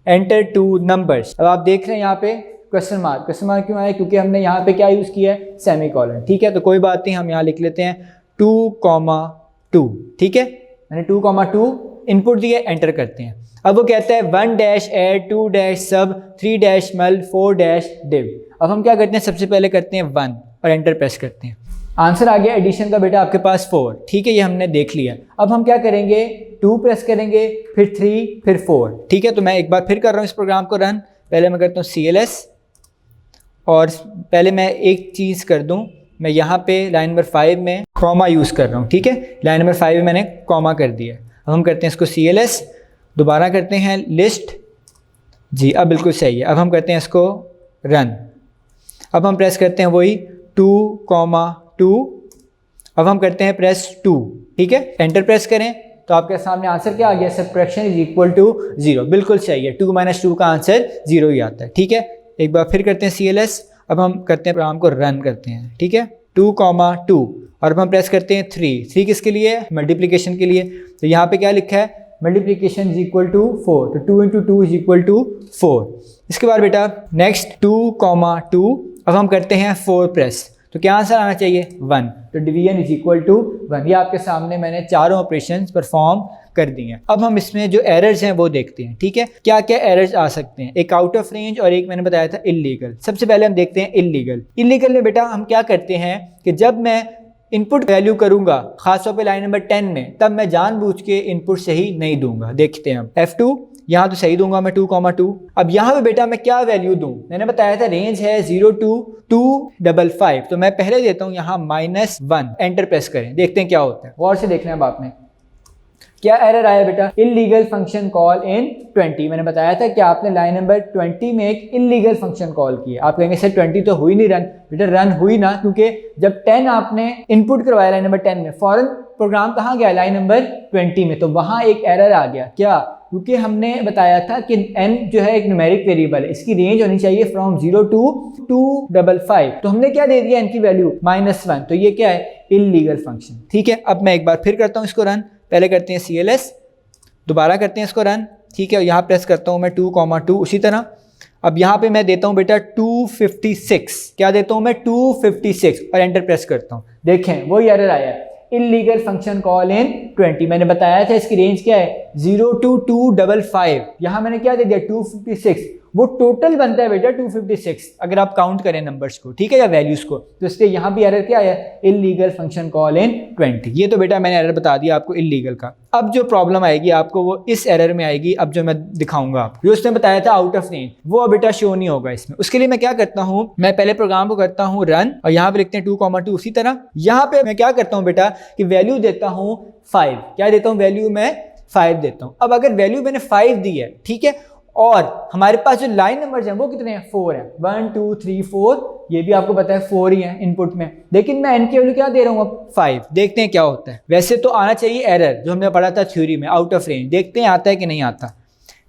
एंटर 2 नंबर्स। अब आप देख रहे हैं यहाँ पे क्वेश्चन मार्क क्यों आया, क्योंकि हमने यहाँ पे क्या यूज़ किया है, सेमीकोलन, ठीक है। तो कोई बात नहीं, हम यहाँ लिख लेते हैं 2,2, ठीक है, मैंने 2,2 इनपुट दिए, एंटर करते हैं। अब वो कहता है 1 डैश ऐड, 2 डैश सब, 3 डैश मल, 4 डैश डिव। अब हम क्या करते हैं, सबसे पहले करते हैं 1 और एंटर प्रेस करते हैं। आंसर आ गया एडिशन का बेटा आपके पास 4, ठीक है, ये हमने देख लिया। अब हम क्या करेंगे, 2 प्रेस करेंगे, फिर 3, फिर 4, ठीक है। तो मैं एक बार फिर कर रहा हूँ इस प्रोग्राम को रन। पहले मैं करता हूँ CLS, और पहले मैं एक चीज़ कर दूँ, मैं यहाँ पे लाइन नंबर 5 में कॉमा यूज़ कर रहा हूँ, ठीक है। लाइन नंबर 5 में मैंने कॉमा कर दिया। अब हम करते हैं इसको CLS, दोबारा करते हैं लिस्ट, जी अब बिल्कुल सही है। अब हम करते हैं इसको रन। अब हम प्रेस करते हैं वही 2, 2। अब हम करते हैं प्रेस 2, ठीक है, एंटर प्रेस करें तो आपके सामने आंसर क्या आ गया, सबट्रैक्शन इज इक्वल टू 0, बिल्कुल सही है। 2 - 2 का आंसर 0 ही आता है, ठीक है। एक बार फिर करते हैं CLS, अब हम करते हैं प्रोग्राम को रन करते हैं, ठीक है, 2, 2, और अब हम प्रेस करते हैं 3 किसके लिए, मल्टीप्लिकेशन के लिए। तो यहाँ पे क्या लिखा है, मल्टीप्लिकेशन इज इक्वल टू 4, तो 2 × 2 इज इक्वल टू 4। इसके बाद बेटा नेक्स्ट 2, 2, अब हम करते हैं 4 प्रेस, तो क्या आंसर आना चाहिए 1, तो डिवीजन इज इक्वल टू 1। ये आपके सामने मैंने चारों ऑपरेशंस परफॉर्म कर दिए हैं। अब हम इसमें जो एरर्स हैं वो देखते हैं, ठीक है, क्या क्या एरर्स आ सकते हैं। एक आउट ऑफ रेंज और एक मैंने बताया था इल्लीगल। सबसे पहले हम देखते हैं इल्लीगल में बेटा हम क्या करते हैं कि जब मैं इनपुट वैल्यू करूंगा, खासतौर पे लाइन नंबर 10 में, तब मैं जानबूझ के इनपुट सही नहीं दूंगा। देखते हैं हम F2, यहाँ तो सही दूंगा मैं 2, 2। अब यहाँ पे बेटा मैं क्या वैल्यू दूं, मैंने बताया था रेंज है 0 to 255, तो मैं पहले देता हूँ यहाँ -1, एंटर प्रेस करें, देखते हैं क्या होता है। गौर से देखना है अब आपने क्या एरर आया बेटा, इल्लीगल फंक्शन कॉल इन 20। मैंने बताया था कि आपने लाइन नंबर 20 में एक इल्लीगल फंक्शन कॉल किया। आप कहेंगे सर 20 तो हुई नहीं रन, बेटा रन हुई ना, क्योंकि जब 10 आपने इनपुट करवाया लाइन नंबर 10 में, फौरन प्रोग्राम कहाँ गया, लाइन नंबर 20 में, तो वहाँ एक एरर आ गया। क्या, क्योंकि हमने बताया था कि n जो है एक न्यूमेरिक वेरिएबल है, इसकी रेंज होनी चाहिए फ्रॉम 0 to 255, तो हमने क्या दे दिया n की वैल्यू -1, तो ये क्या है, इल्लीगल फंक्शन, ठीक है। अब मैं एक बार फिर करता हूँ इसको रन, पहले करते हैं CLS, दोबारा करते हैं इसको रन, ठीक है, यहाँ प्रेस करता हूँ मैं 2, 2 उसी तरह। अब यहाँ पे मैं देता हूँ बेटा 256, क्या देता हूँ मैं 256, और एंटर प्रेस करता हूँ, देखें वही एरर आया है, इल्लीगल फंक्शन कॉल इन 20। मैंने बताया था इसकी रेंज क्या है 0 to 255, यहाँ मैंने क्या दे दिया 256, वो टोटल बनता है बेटा 256 अगर आप काउंट करें नंबर्स को, ठीक है, या वैल्यूज को। तो इसलिए यहाँ भी एरर क्या है, इल्लीगल फंक्शन कॉल इन 20। ये तो बेटा मैंने एरर बता दिया आपको इल्लीगल का। अब जो प्रॉब्लम आएगी आपको वो इस एरर में आएगी, अब जो मैं दिखाऊंगा आपको, जो उसने बताया था आउट ऑफ रेंज, वो बेटा शो नहीं होगा इसमें। उसके लिए मैं क्या करता हूँ, मैं पहले प्रोग्राम को करता हूँ रन, और यहाँ पे लिखते हैं 2, 2 उसी तरह। यहाँ पे मैं क्या करता हूँ बेटा कि वैल्यू देता हूँ 5, क्या देता हूँ वैल्यू मैं 5 देता हूँ। अब अगर वैल्यू मैंने 5 दी है, ठीक है, और हमारे पास जो लाइन नंबर्स हैं वो कितने हैं, 4 हैं, 1 2 3 4, ये भी आपको पता है 4 ही है इनपुट में, लेकिन मैं n की वैल्यू क्या दे रहा हूँ अब 5। देखते हैं क्या होता है। वैसे तो आना चाहिए एरर, जो हमने पढ़ा था थ्योरी में, आउट ऑफ रेंज। देखते हैं आता है कि नहीं आता।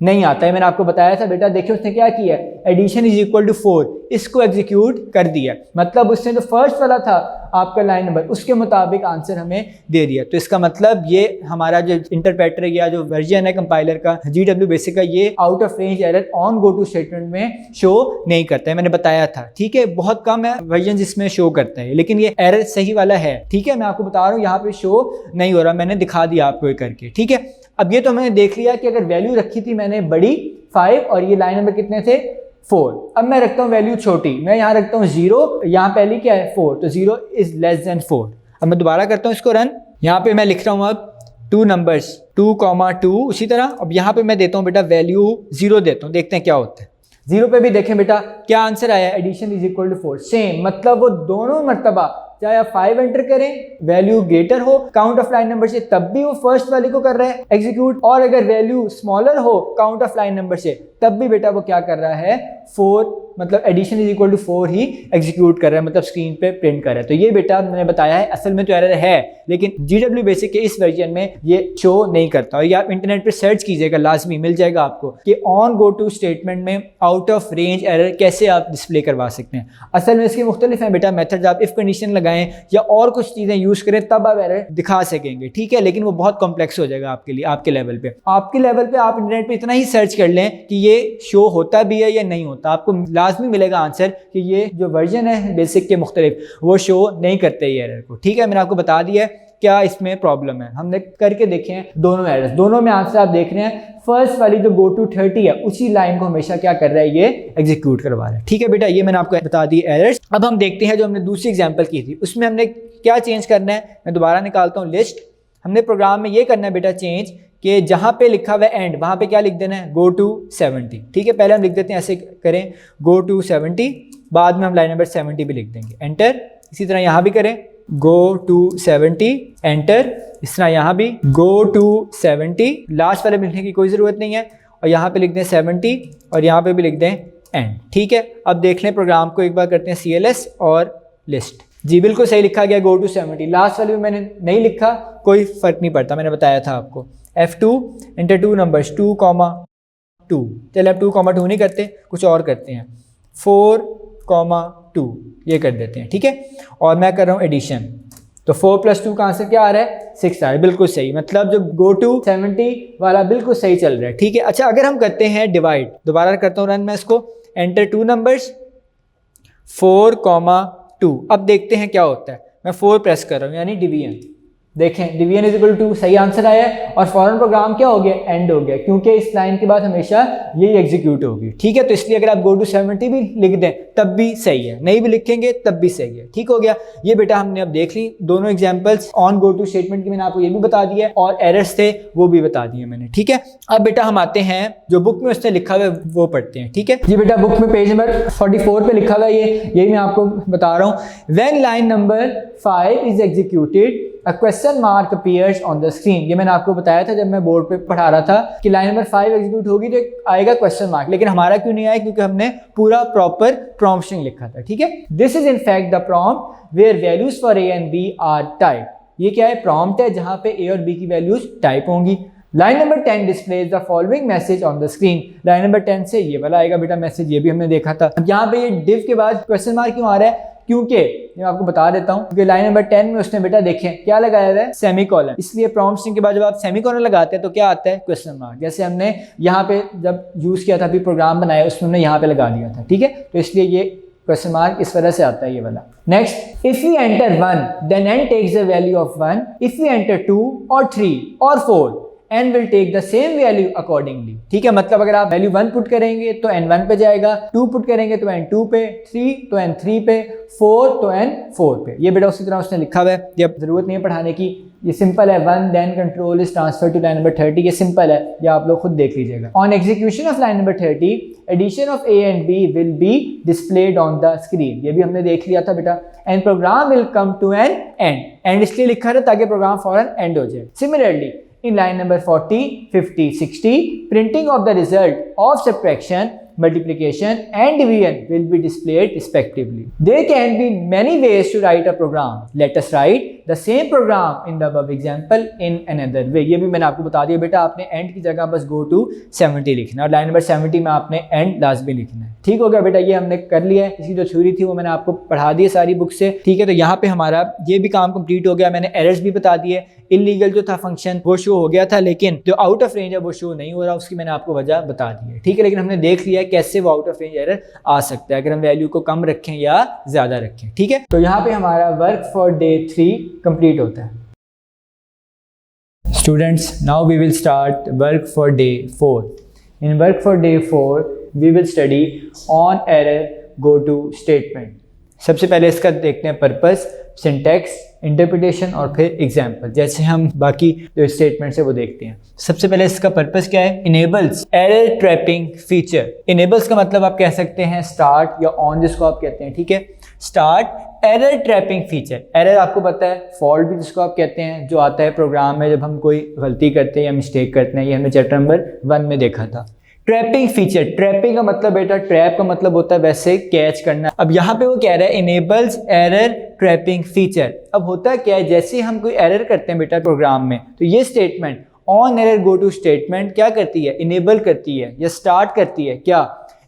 नहीं आता है, मैंने आपको बताया था बेटा, देखिए उसने क्या किया, एडिशन इज इक्वल टू 4, इसको एग्जीक्यूट कर दिया, मतलब उसने जो फर्स्ट वाला था आपका लाइन नंबर, उसके मुताबिक आंसर हमें दे दिया। तो इसका मतलब ये हमारा जो इंटरप्रेटर या जो वर्जन है कंपाइलर का GW बेसिक का, ये out of range error on go to statement में शो नहीं करता है, मैंने बताया था, ठीक है। बहुत कम है वर्जन जिसमें शो करता है, लेकिन ये एरर सही वाला है, ठीक है। मैं आपको बता रहा हूँ यहाँ पे शो नहीं हो रहा, मैंने दिखा दिया आपको ये करके, ठीक है। अब ये तो मैंने देख लिया कि अगर वैल्यू रखी थी मैंने बड़ी 5 और ये लाइन नंबर कितने थे 4। अब मैं रखता हूँ वैल्यू छोटी, मैं यहाँ रखता हूँ 0, यहाँ पहले क्या है 4, तो 0 इज लेस देन 4। अब मैं दोबारा करता हूँ इसको रन, यहाँ पे मैं लिख रहा हूँ अब 2 नंबर्स 2, 2 उसी तरह। अब यहाँ पे मैं देता हूँ बेटा वैल्यू 0 देता हूँ, देखते हैं क्या होता है। 0 पे भी देखें बेटा क्या आंसर आया, addition is equal to 4, same, मतलब वो दोनों मरतबा चाहे आप 5 एंटर करें, वैल्यू ग्रेटर हो काउंट ऑफ लाइन नंबर से, तब भी वो फर्स्ट वाले को कर रहा है एग्जीक्यूट, और अगर वैल्यू स्मॉलर हो काउंट ऑफ लाइन नंबर से, तब भी बेटा वो क्या कर रहा है 4, मतलब एडिशन इज इक्वल टू 4 ही एग्जीक्यूट कर रहा है, मतलब स्क्रीन पे प्रिंट कर रहा है। तो ये बेटा मैंने बताया है, असल में तो एरर है, लेकिन GW बेसिक के इस वर्जन में ये शो नहीं करता। और ये आप इंटरनेट पे सर्च कीजिएगा, लाजमी मिल जाएगा आपको कि ऑन गो टू स्टेटमेंट में आउट ऑफ रेंज एरर कैसे आप डिस्प्ले करवा सकते हैं। असल में इसके मुख्तलिफ हैं बेटा मेथड्स, आप इफ कंडीशन लगाएं या और कुछ चीजें यूज करें तब आप एरर दिखा सकेंगे, ठीक है, लेकिन वो बहुत कॉम्प्लेक्स हो जाएगा आपके लिए। आपके लेवल पे आप इंटरनेट पे इतना ही सर्च कर लें कि ये शो होता भी है या नहीं होता, आपको लाजमी मिलेगा आंसर कि ये जो वर्जन है बेसिक के मुख्तलिफ वो शो नहीं करते ये एरर को, ठीक है। मैंने आपको बता दिया क्या इसमें प्रॉब्लम है। हमने करके देखे हैं दोनों एरर्स, दोनों में आंसर आप देख रहे हैं। फर्स्ट वाली जो गो टू 30 है उसी लाइन को हमेशा क्या कर रहा है, ये एग्जीक्यूट करवा रहा है। ठीक है बेटा, ये मैंने आपको बता दी एरर्स। अब हम देखते हैं जो हमने दूसरी एग्जांपल की थी उसमें हमने क्या चेंज करना है। मैं दोबारा निकालता हूँ लिस्ट। हमने प्रोग्राम में ये करना है बेटा चेंज कि जहाँ पे लिखा हुआ है एंड वहाँ पे क्या लिख देना है, गो टू 70। ठीक है, पहले हम लिख देते हैं ऐसे करें, गो टू 70, बाद में हम लाइन नंबर 70 भी लिख देंगे, एंटर। इसी तरह यहाँ भी करें, गो टू 70, एंटर। इस तरह यहाँ भी गो टू 70, लास्ट वाले में लिखने की कोई ज़रूरत नहीं है, और यहाँ पे लिख दें 70 और यहाँ पे भी लिख दें एंड। ठीक है, अब देख लें प्रोग्राम को एक बार करते हैं CLS और लिस्ट। जी बिल्कुल सही लिखा गया, गो टू 70। लास्ट वाले में मैंने नहीं लिखा, कोई फ़र्क नहीं पड़ता, मैंने बताया था आपको। F2 enter 2 numbers 2,2। चलिए अब 2,2 नहीं करते, कुछ और करते हैं, 4,2 ये कर देते हैं। ठीक है, और मैं कर रहा हूँ एडिशन, तो 4 + 2 का आंसर क्या आ रहा है, 6 आ रहा है। बिल्कुल सही, मतलब जो गो टू 70 वाला बिल्कुल सही चल रहा है। ठीक है, अच्छा अगर हम करते हैं डिवाइड, दोबारा करता हूँ रन मैं इसको, एंटर 2 नंबर्स 4,2। अब देखते हैं क्या होता है। मैं 4 प्रेस कर रहा हूँ यानी डिवीजन, देखें डिवीजन इज इक्वल टू सही आंसर आया है, और फॉरन प्रोग्राम क्या हो गया, एंड हो गया, क्योंकि इस लाइन के बाद हमेशा यही एग्जीक्यूट होगी। ठीक है, तो इसलिए अगर आप गो टू 70 भी लिख दें तब भी सही है, नहीं भी लिखेंगे तब भी सही है। ठीक हो गया, ये बेटा हमने अब देख ली दोनों examples. On go to statement की मैंने आपको ये भी बता दिया है, और एरर्स थे वो भी बता दिए मैंने। ठीक है, अब बेटा हम आते हैं जो बुक में उसने लिखा हुआ है वो पढ़ते हैं। ठीक है जी बेटा, बुक में पेज नंबर 44 पे लिखा हुआ है, यही मैं आपको बता रहा हूँ। When line number 5 is executed A question mark appears on the screen। ये मैंने आपको बताया था जब मैं बोर्ड पे पढ़ा रहा था कि लाइन नंबर 5 एग्जीक्यूट होगी तो आएगा क्वेश्चन मार्क, लेकिन हमारा क्यों नहीं आया, क्योंकि हमने पूरा प्रॉपर प्रॉम्प्ट स्ट्रिंग लिखा था। ठीक है, this is in fact the prompt where values for A and B are type. ये क्या है, प्रॉम्प्ट है जहां पे A और B की वैल्यूज टाइप होंगी। Line number 10 displays the following message on the screen. Line number 10 से ये वाला आएगा बेटा मैसेज, ये भी हमने देखा था। अब यहाँ पे ये डिव के बाद क्वेश्चन मार्क क्यों आ रहा है, क्योंकि मैं आपको बता देता हूं, क्योंकि लाइन नंबर 10 में उसने बेटा देखें क्या लगाया हुआ है, सेमीकोलन। इसलिए प्रॉम्प्ट स्ट्रिंग के बाद जब आप सेमीकोलन लगाते हैं तो क्या आता है, क्वेश्चन मार्क। जैसे हमने यहाँ पे जब यूज किया था, अभी प्रोग्राम बनाया उसमें हमने यहाँ पे लगा दिया था। ठीक है, तो इसलिए ये क्वेश्चन मार्क इस वजह से आता है ये वाला। Next, if we enter 1 then n takes the value of 1, if we enter 2 और 3 और 4 n will take the same value accordingly। ठीक है, मतलब अगर आप वैल्यू 1 पुट करेंगे तो n 1 पे जाएगा, 2 पुट करेंगे तो n 2 पे, 3 तो n 3 पे, 4 तो n 4 पे। ये बेटा उसी तरह उसने लिखा हुआ है, ये अब जरूरत नहीं है पढ़ाने की, ये सिंपल है। 1 then control is transferred to line number 30, ये सिंपल है, ये आप लोग खुद देख लीजिएगा। On execution of line number 30, addition of A and B will be displayed on the screen। ये भी हमने देख लिया था बेटा। And program will come to an end। end इसलिए लिखा था ताकि प्रोग्राम फौरन एंड हो जाए। Similarly, in line number 40, 50, 60, printing of the result of subtraction, multiplication and division will be displayed respectively. There can be many ways to write a program. Let us write the same program in the above example in another way। ये भी मैंने आपको बता दिया बेटा, आपने end की जगह बस go to 70 लिखना है, और लाइन नंबर 70 में आपने end लाजमी लिखना है। ठीक हो गया बेटा, ये हमने कर लिया है। इसकी जो थ्योरी थी वो मैंने आपको पढ़ा दी है सारी बुक से। ठीक है, तो यहाँ पे हमारा ये भी काम कंप्लीट हो गया। मैंने एरर्स भी बता दिए, इलीगल जो था फंक्शन वो शो हो गया था, लेकिन जो आउट ऑफ रेंज है वो शो नहीं हो रहा, उसकी मैंने आपको वजह बता दी है। ठीक है, लेकिन हमने देख लिया है कैसे वो आउट ऑफ रेंज एरर आ सकता है अगर हम वैल्यू को कम रखें या ज्यादा रखें। ठीक है, तो यहाँ पे हमारा वर्क फॉर डे 3 कंप्लीट होता है। Students, now we will start work for day 4. In work for day 4, we will study on error go to statement. सबसे पहले इसका देखते हैं पर्पस, सिंटैक्स, इंटरप्रिटेशन और फिर एग्जाम्पल। जैसे हम बाकी जो स्टेटमेंट्स है वो देखते हैं। सबसे पहले इसका पर्पस क्या है, enables error trapping feature. Enables का मतलब आप कह सकते हैं स्टार्ट या ऑन, जिसको आप कहते हैं। ठीक है, start error trapping feature. Error आपको पता है, फॉल्ट भी जिसको आप कहते हैं, जो आता है प्रोग्राम में जब हम कोई गलती करते हैं या मिस्टेक करते हैं। ये हमने चैप्टर नंबर 1 में देखा था। ट्रैपिंग फीचर, ट्रैपिंग का मतलब बेटा, ट्रैप का मतलब होता है वैसे कैच करना। अब यहाँ पे वो कह रहा है इनेबल्स एरर ट्रैपिंग फीचर। अब होता क्या है, जैसे हम कोई एरर करते हैं बेटा प्रोग्राम में, तो ये statement on error go to statement क्या करती है, इनेबल करती है या स्टार्ट करती है क्या,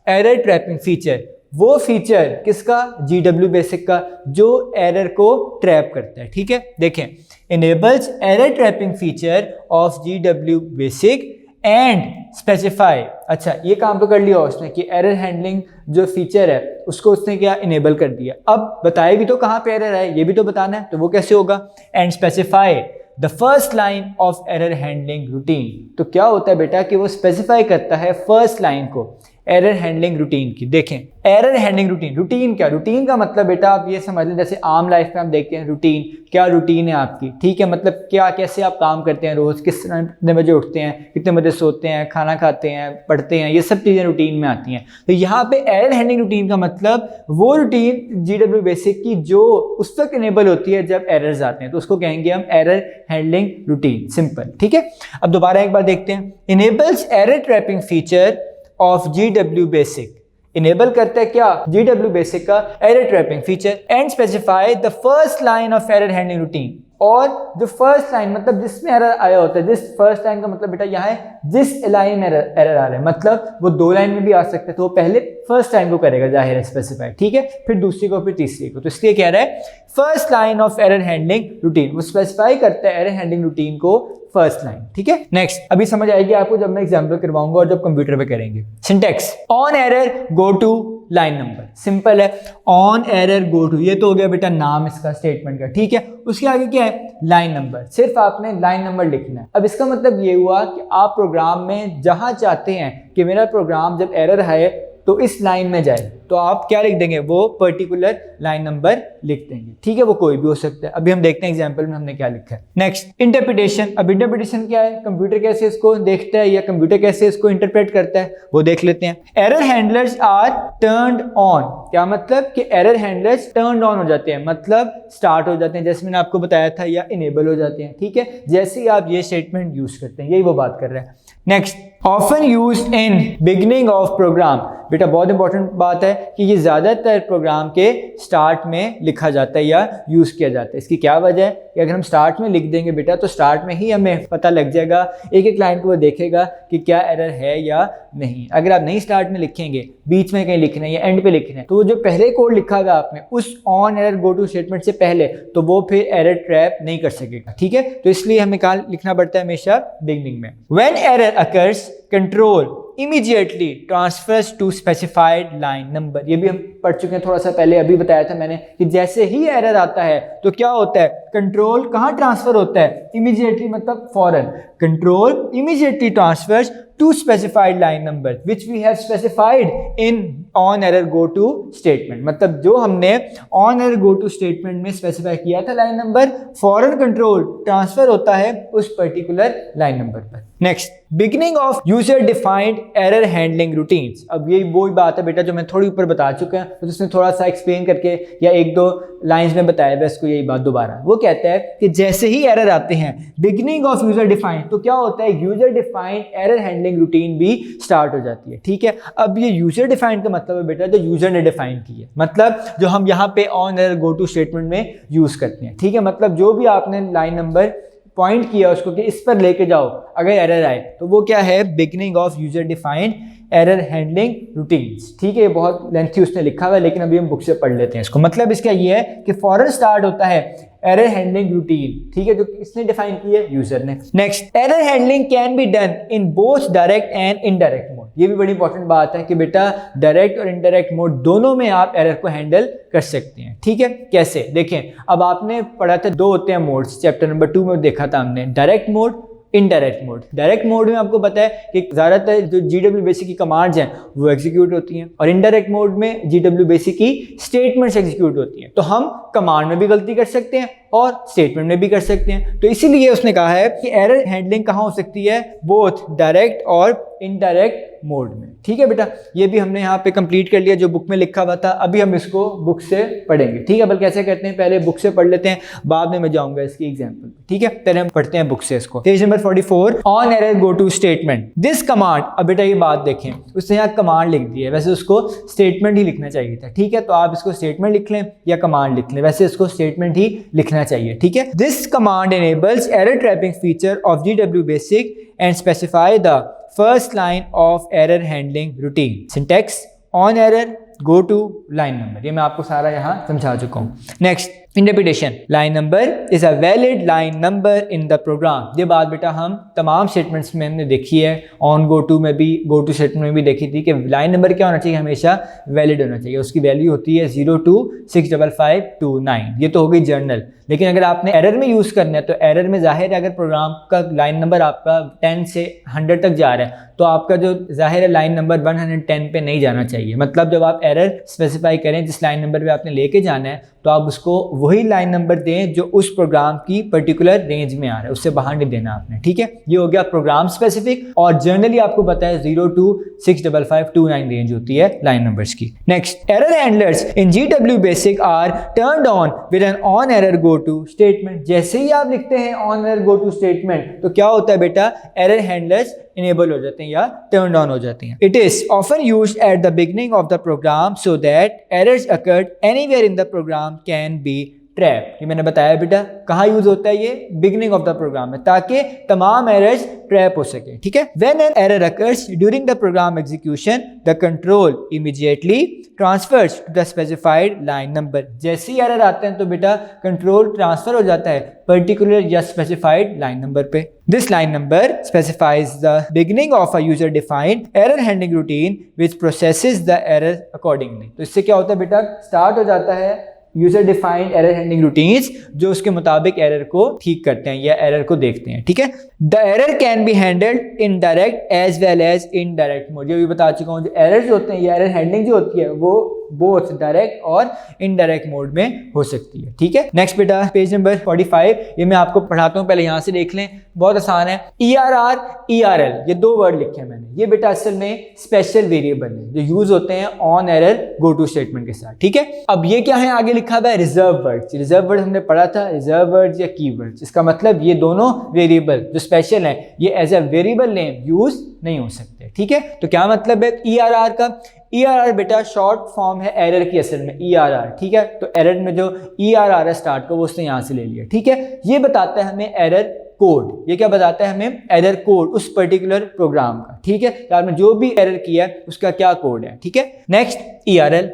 एरर ट्रैपिंग फीचर। वो फीचर किसका, GW बेसिक का, जो एरर को ट्रैप करता है। ठीक है, देखें, enables error trapping feature of GW basic and specify. अच्छा ये काम तो कर लिया उसने कि एरर हैंडलिंग जो फीचर है उसको उसने क्या इनेबल कर दिया। अब बताए भी तो कहाँ पे एरर है, ये भी तो बताना है, तो वो कैसे होगा, and specify the first line of error handling routine. तो क्या होता है बेटा कि वो स्पेसिफाई करता है फर्स्ट लाइन को एरर हैंडलिंग रूटीन की। देखें एरर हैंडलिंग रूटीन, रूटीन क्या, रूटीन का मतलब बेटा आप ये समझ लें जैसे आम लाइफ में आप देखते हैं रूटीन, क्या रूटीन है आपकी, ठीक है, मतलब क्या कैसे आप काम करते हैं रोज, किस कितने बजे उठते हैं, कितने बजे सोते हैं, खाना खाते हैं, पढ़ते हैं, ये सब चीज़ें रूटीन में आती हैं। तो यहाँ पे एरर हैंडलिंग रूटीन का मतलब वो रूटीन GW बेसिक की जो उस वक्त इनेबल होती है जब एरर्स आते हैं, तो उसको कहेंगे हम एरर हैंडलिंग रूटीन, सिंपल, ठीक है। अब दोबारा एक बार देखते हैं, enables error trapping feature of GW basic, enable करता है क्या GW बेसिक का error trapping feature, and specify the first line of error handling routine. और जो फर्स्ट लाइन मतलब जिसमें एरर आया होता है, जिस फर्स्ट लाइन का मतलब बेटा यहाँ है जिस लाइन में एरर आ रहा है, मतलब वो 2 लाइन में भी आ सकते हैं, तो वो पहले फर्स्ट लाइन को करेगा जाहिर है स्पेसिफाई, ठीक है, फिर दूसरी को, फिर तीसरी को। तो इसलिए कह रहा है first line of error handling routine, वो स्पेसिफाई करता है एरर हैंडलिंग रूटीन को फर्स्ट लाइन, ठीक है। नेक्स्ट अभी समझ आएगी आपको जब मैं एग्जाम्पल करवाऊंगा और जब कंप्यूटर पे करेंगे। Syntax, on error go to line number, simple है, ऑन एरर गो टू, ये तो हो गया बेटा नाम इसका स्टेटमेंट का, ठीक है। उसके आगे क्या है, लाइन नंबर, सिर्फ आपने लाइन नंबर लिखना है। अब इसका मतलब ये हुआ कि आप प्रोग्राम में जहां चाहते हैं कि मेरा प्रोग्राम जब एरर आए तो इस लाइन में जाए, तो आप क्या लिख देंगे, वो पर्टिकुलर लाइन नंबर लिख देंगे, ठीक है, वो कोई भी हो सकता है। अभी हम देखते हैं एग्जांपल में हमने क्या लिखा है। नेक्स्ट इंटरप्रिटेशन, अब इंटरप्रिटेशन क्या है, कंप्यूटर कैसे इसको देखता है या कंप्यूटर कैसे इसको इंटरप्रेट करता है वो देख लेते हैं। Error handlers are turned on, क्या मतलब कि एरर हैंडलर्स टर्न्ड ऑन हो जाते हैं, मतलब स्टार्ट हो जाते हैं, जैसे मैंने आपको बताया था, या इनेबल हो जाते हैं, ठीक है, जैसे ही आप ये स्टेटमेंट यूज करते हैं, यही वो बात कर रहा है। Next, often used in beginning of program, बेटा बहुत इंपॉर्टेंट बात है कि ये ज़्यादातर प्रोग्राम के स्टार्ट में लिखा जाता है या यूज़ किया जाता है। इसकी क्या वजह है कि अगर हम स्टार्ट में लिख देंगे बेटा तो स्टार्ट में ही हमें पता लग जाएगा, एक एक लाइन को वो देखेगा कि क्या एरर है या नहीं। अगर आप नहीं स्टार्ट में लिखेंगे, बीच में कहीं लिखना है या एंड पे लिखना है, तो वो जो पहले कोड लिखा हुआ आपने उस on error go to statement से पहले, तो वो फिर एरर ट्रैप नहीं कर सकेगा, ठीक है। तो इसलिए हमें कहाँ लिखना पड़ता है, हमेशा बिगनिंग में। When error occurs control immediately transfers to specified line number, ये भी हम पढ़ चुके हैं थोड़ा सा पहले, अभी बताया था मैंने कि जैसे ही एरर आता है तो क्या होता है, कंट्रोल कहाँ ट्रांसफर होता है, इमीडिएटली मतलब फौरन, control immediately transfers to specified line number which we have specified in on error go to statement, मतलब जो हमने on error go to statement में स्पेसिफाई किया था लाइन नंबर, फौरन कंट्रोल ट्रांसफर होता है उस पर्टिकुलर लाइन नंबर पर। Next, beginning of user defined error handling routines, अब ये वो बात है बेटा जो मैं थोड़ी ऊपर बता चुका हूं, तो उसने थोड़ा सा एक्सप्लेन करके या 1-2 लाइंस में बताया बस को, यही बात दोबारा। वो कहता है कि जैसे ही एरर आते हैं, बिगिनिंग ऑफ यूजर डिफाइंड, तो क्या होता है, user defined error handling routine भी स्टार्ट हो जाती है, ठीक है। अब ये यूजर डिफाइंड का मतलब है बेटा जो यूजर ने डिफाइन की है, मतलब जो हम यहाँ पे on error go to statement में यूज करते हैं, ठीक है, मतलब जो भी आपने लाइन नंबर पॉइंट किया उसको कि इस पर लेके जाओ अगर एरर आए, तो वो क्या है, beginning of user defined error handling routines, ठीक है। ये बहुत लेंथी उसने लिखा हुआ है, लेकिन अभी हम बुक से पढ़ लेते हैं इसको। मतलब इसका ये है कि फौरन स्टार्ट होता है एरर हैंडलिंग रूटीन, ठीक है, जो किसने डिफाइन की है, यूजर ने। Next, error handling can be done in both direct and indirect mode, ये भी बड़ी इंपॉर्टेंट बात है कि बेटा डायरेक्ट और इनडायरेक्ट मोड दोनों में आप एरर को हैंडल कर सकते हैं, ठीक है। कैसे, देखें, अब आपने पढ़ा था 2 होते हैं मोड्स, चैप्टर नंबर 2 में देखा था हमने, direct mode, indirect mode. Direct mode में आपको पता है कि ज़्यादातर जो GW बेसिक की कमांड्स हैं वो एग्जीक्यूट होती हैं, और इनडायरेक्ट मोड में GW बेसिक की स्टेटमेंट्स एग्जीक्यूट होती हैं। तो हम कमांड में भी गलती कर सकते हैं और स्टेटमेंट में भी कर सकते हैं, तो इसीलिए उसने कहा है कि एरर हैंडलिंग कहाँ हो सकती है, बोथ डायरेक्ट और इनडायरेक्ट मोड में, ठीक है बेटा। ये भी हमने यहाँ पे कंप्लीट कर लिया जो बुक में लिखा हुआ था, अभी हम इसको बुक से पढ़ेंगे, ठीक है। बल्कि कैसे करते हैं, पहले बुक से पढ़ लेते हैं, बाद में मैं जाऊंगा इसकी एग्जांपल, ठीक है। पहले हम पढ़ते हैं बुक से इसको। Page number 44, on error go to statement, this command, अब बेटा ये बात देखें, उसने यहाँ कमांड लिख दी है, वैसे उसको स्टेटमेंट ही लिखना चाहिए था, ठीक है, तो आप इसको स्टेटमेंट लिख लें या कमांड लिख लें, वैसे इसको स्टेटमेंट ही लिखना चाहिए, ठीक है। This command enables error trapping feature of GW basic and specify the first line of error handling routine. Syntax, on error go to line number, ये मैं आपको सारा यहाँ समझा चुका हूँ। Next, in repetition, line number is a valid line number in the program. ये बात बेटा हम तमाम स्टेटमेंट्स में हमने देखी है, ऑन गो टू में भी, गो टू स्टेटमेंट में भी देखी थी कि लाइन नंबर क्या होना चाहिए, हमेशा वैलिड होना चाहिए। उसकी वैल्यू होती है 0 2 6 5 5 2 9। ये तो हो गई जर्नल। लेकिन अगर आपने एरर में यूज़ करना है तो एरर में जाहिर है अगर प्रोग्राम का लाइन नंबर आपका 10 से 100 तक जा रहा है तो आपका जो जाहिर है लाइन नंबर 110 पे नहीं जाना चाहिए। मतलब जब आप एरर स्पेसिफाई करें जिस लाइन नंबर पे आपने लेके जाना है तो आप उसको वही लाइन नंबर दें जो उस प्रोग्राम की पर्टिकुलर रेंज में आ रहा है, उससे बाहर नहीं देना आपने। ठीक है, ये हो गया प्रोग्राम स्पेसिफिक। और जनरली आपको पता है 0 2 6 5 5 2 9 रेंज होती है लाइन नंबर्स की। Next, error handlers in GW basic are turned on with an on error go to statement. जैसे ही आप लिखते हैं on error go to statement तो क्या होता है बेटा, एरर हैंडलर्स इनेबल हो जाते हैं या टर्न्ड ऑन हो जाते हैं। It is often used at the beginning of the program so that errors occurred anywhere in the program can be trap. ये मैंने बताया बेटा कहाँ यूज होता है, ये बिगिनिंग ऑफ द प्रोग्राम में, ताकि तमाम एरर्स ट्रैप हो सके। ठीक है, when an error occurs during the program execution the control immediately transfers to the specified line number. जैसे ही एरर आते हैं तो बेटा कंट्रोल ट्रांसफर हो जाता है पर्टिकुलर या स्पेसिफाइड लाइन नंबर पे। This line number specifies the beginning of a user defined error handling routine which processes the error accordingly. तो इससे क्या होता है बेटा, स्टार्ट हो जाता है user defined error handling routines जो उसके मुताबिक एरर को ठीक करते हैं या एरर को देखते हैं। ठीक है, the error can be handled in direct as well as in direct mode. ये भी बता चुका हूँ, जो एरर होते हैं या एरर हैंडलिंग जो होती है वो बोथ डायरेक्ट और इनडायरेक्ट मोड में हो सकती है। ठीक है, नेक्स्ट बेटा पेज नंबर 45, ये मैं आपको पढ़ाता हूँ, पहले यहाँ से देख लें, बहुत आसान है। ERR ERL ये दो वर्ड लिखे हैं मैंने, ये बेटा असल में स्पेशल वेरिएबल है जो यूज होते हैं on error go to statement के साथ। ठीक है, अब ये क्या है, आगे लिखा हुआ है रिजर्व वर्ड्स। रिजर्व वर्ड हमने पढ़ा था, रिजर्व वर्ड्स या कीवर्ड्स। इसका मतलब ये दोनों वेरिएबल जो स्पेशल है ये as a variable name use नहीं हो सकते। ठीक है, तो क्या मतलब है ERR का, ERR बेटा शॉर्ट फॉर्म है एरर की असल में ERR। ठीक है, तो एरर में जो ERR है स्टार्ट को वो उसने यहाँ से ले लिया। ठीक है, ये बताता है हमें एरर कोड। ये क्या बताता है हमें, एरर कोड उस पर्टिकुलर प्रोग्राम का। ठीक है, तो आपने जो भी एरर किया है उसका क्या कोड है। ठीक है, नेक्स्ट ERL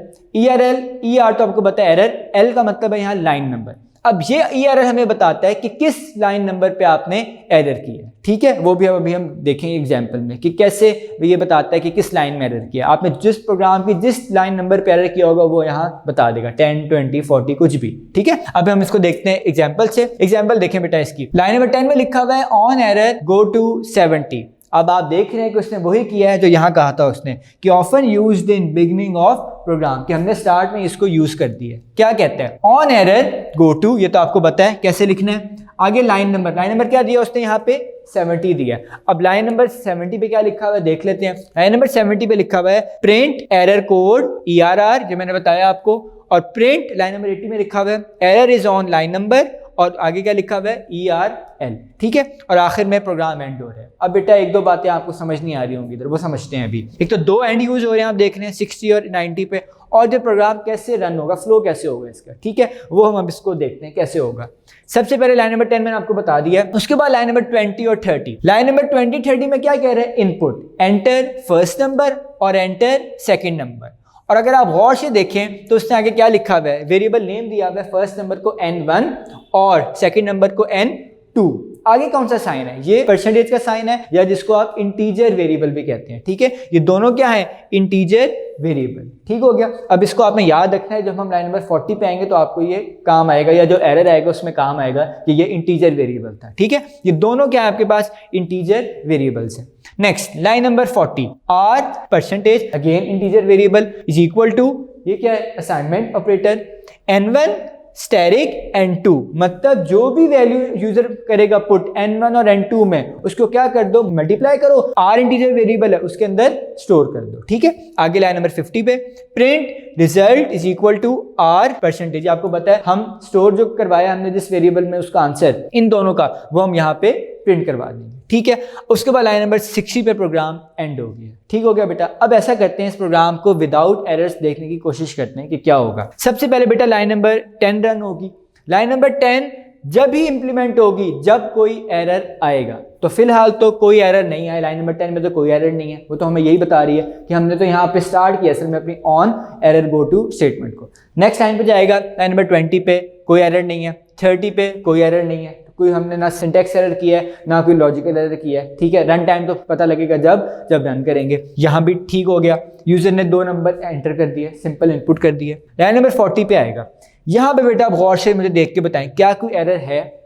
ER तो आपको पता है एरर, L का मतलब है यहाँ लाइन नंबर। अब ये ERL हमें बताता है कि किस लाइन नंबर पे आपने एरर किया है। ठीक है, वो भी अभी हम देखेंगे एग्जांपल में कि कैसे ये बताता है कि किस लाइन में एरर किया। आपने जिस प्रोग्राम की जिस लाइन नंबर पे एरर किया होगा वो यहाँ बता देगा, 10 20 40 कुछ भी। ठीक है, अब हम इसको देखते हैं एग्जाम्पल से। एग्जाम्पल देखें बेटा, इसकी लाइन नंबर 10 में लिखा हुआ है ऑन एरर गो टू 70। अब आप देख रहे हैं कि उसने वही किया है जो यहाँ कहा था उसने कि often used in beginning of program, कि हमने स्टार्ट में इसको यूज कर दिया है। क्या कहते हैं, ऑन एरर गो टू, ये तो आपको पता है कैसे लिखना है। आगे लाइन नंबर क्या दिया उसने यहाँ पे, 70 दिया। अब लाइन नंबर 70 पे क्या लिखा हुआ है देख लेते हैं। लाइन नंबर 70 पे लिखा हुआ है प्रिंट एरर कोड ERR, जो मैंने बताया आपको। और प्रिंट लाइन नंबर 80 में लिखा हुआ है error is on line number, और आगे क्या लिखा हुआ है ERL। ठीक है, और आखिर में प्रोग्राम एंड हो रहा है। अब बेटा एक दो बातें आपको समझ नहीं आ रही होंगी इधर, वो समझते हैं अभी। एक तो दो एंड यूज हो रहे हैं, आप देख रहे हैं 60 और 90 पे, और जो प्रोग्राम कैसे रन होगा, फ्लो कैसे होगा इसका। ठीक है, वो हम अब इसको देखते हैं कैसे होगा। सबसे पहले लाइन नंबर 10 मैंने आपको बता दिया, उसके बाद लाइन नंबर 20 और 30। लाइन नंबर 20 30 में क्या कह रहे हैं, इनपुट एंटर फर्स्ट नंबर और एंटर सेकेंड नंबर। और अगर आप गौर से देखें तो उसने आगे क्या लिखा हुआ है, वेरिएबल नेम दिया हुआ है, फर्स्ट नंबर को N1 और सेकंड नंबर को N2। आगे कौन सा साइन है, ये परसेंटेज का साइन है, या जिसको आप इंटीजर वेरिएबल भी कहते हैं। ठीक है, ये दोनों क्या है, इंटीजर वेरिएबल। ठीक हो गया, अब इसको आपने याद रखना है, जब हम लाइन नंबर 40 पे आएंगे तो आपको ये काम आएगा, या जो एरर आएगा उसमें काम आएगा कि ये इंटीजर वेरिएबल था। ठीक है, ये दोनों क्या है आपके पास, इंटीजर वेरिएबल्स है। Next line number 40, R percentage again integer variable is equal to, ये क्या है, assignment operator, N1 static N2, मतलब जो भी वैल्यू यूजर करेगा पुट N1 और N2 में, उसको क्या कर दो, मल्टीप्लाई करो, R इंटीजर वेरिएबल है उसके अंदर स्टोर कर दो। ठीक है, आगे लाइन नंबर 50 पे print result is equal to R percentage. आपको पता है हम स्टोर जो करवाया हमने जिस वेरिएबल में उसका आंसर, इन दोनों का वो हम यहाँ पे प्रिंट करवा देंगे। ठीक है, उसके बाद लाइन नंबर 60 पे प्रोग्राम एंड हो गया। ठीक हो गया बेटा, अब ऐसा करते हैं इस प्रोग्राम को विदाउट एरर्स देखने की कोशिश करते हैं कि क्या होगा। सबसे पहले बेटा लाइन नंबर 10 रन होगी। लाइन नंबर 10 जब ही इंप्लीमेंट होगी जब कोई एरर आएगा। तो फिलहाल तो कोई एरर नहीं है, लाइन नंबर 10 में तो कोई एरर नहीं है, वो तो हमें यही बता रही है कि हमने तो यहाँ पे स्टार्ट किया असल में अपनी on error go to statement को। नेक्स्ट लाइन पे जाएगा, लाइन नंबर 20 पे कोई एरर नहीं है, 30 पे कोई एरर नहीं है, कोई हमने ना सिंटैक्स एरर किया है ना कोई लॉजिकल एरर किया है, ठीक है। रन टाइम तो पता लगेगा जब रन करेंगे। यहाँ भी ठीक हो गया, यूजर ने 2 नंबर एंटर कर दिए, सिंपल इनपुट कर दिए। लाइन नंबर 40 पे आएगा, यहाँ पे बेटा आप गौर से मुझे देख के बताएं क्या कोई एरर है।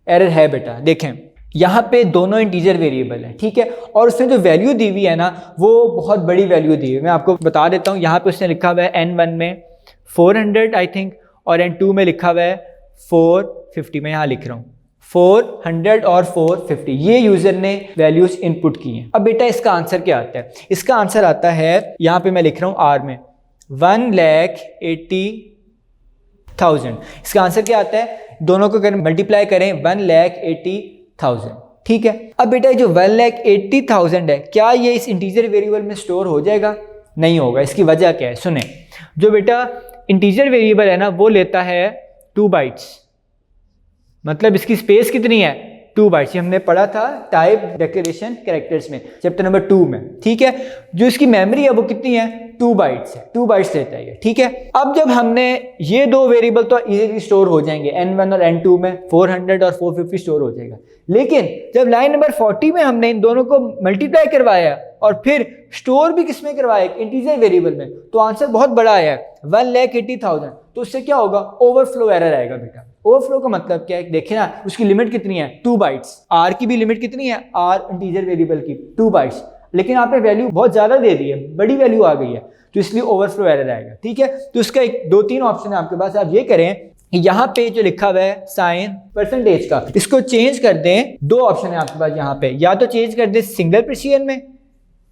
एरर है बेटा, देखें यहाँ पे दोनों इंटीजर वेरिएबल है, ठीक है, और उसने जो वैल्यू दी हुई है ना वो बहुत बड़ी वैल्यू दी हुई है। मैं आपको बता देता हूँ, यहाँ पे उसने लिखा हुआ है N1 में 400 आई थिंक, और N2 में लिखा हुआ है 450। मैं यहाँ लिख रहा हूँ 400 और 450, ये यूजर ने वैल्यूज इनपुट की हैं। अब बेटा इसका आंसर क्या आता है? इसका आंसर आता है, यहाँ पे मैं लिख रहा हूँ R में 1,80,000। इसका आंसर क्या आता है? दोनों को अगर मल्टीप्लाई करें 1,80,000, ठीक है। अब बेटा जो 1,80,000 है, क्या ये इस इंटीजर वेरिएबल में स्टोर हो जाएगा? नहीं होगा। इसकी वजह क्या है? सुने, जो बेटा इंटीजर वेरिएबल है ना वो लेता है 2 बाइट्स, मतलब इसकी स्पेस कितनी है? 2 बाइट्स। ये हमने पढ़ा था टाइप डिक्लेरेशन कैरेक्टर्स में, चैप्टर नंबर 2 में, ठीक है। जो इसकी मेमोरी है वो कितनी है? 2 बाइट्स है, 2 बाइट्स लेता है ये, ठीक है। अब जब हमने ये 2 वेरिएबल तो इजीली स्टोर हो जाएंगे, N1 और N2 में 400 और 450 स्टोर हो जाएगा, लेकिन जब लाइन नंबर 40 में हमने इन दोनों को मल्टीप्लाई करवाया और फिर स्टोर भी किसमें करवाया? इंटीजर वेरिएबल में, तो आंसर बहुत बड़ा आया है 1,80,000। तो उससे क्या होगा? ओवरफ्लो एरर आएगा बेटा। ओवरफ्लो का मतलब क्या है? देखिए ना, उसकी लिमिट कितनी है? 2 बाइट्स। आर की भी लिमिट कितनी है? आर इंटीजर वेरिएबल की 2 बाइट्स, लेकिन आपने वैल्यू बहुत ज्यादा दे दी है, बड़ी वैल्यू आ गई है, तो इसलिए ओवरफ्लो एरर आएगा, ठीक है। तो इसका एक 2-3 ऑप्शन है आपके पास। आप ये करें, यहाँ पे जो लिखा हुआ है साइन परसेंटेज का, इसको चेंज कर दें। 2 ऑप्शन है आपके पास यहाँ पे, या तो चेंज कर दें सिंगल प्रिसीजन में,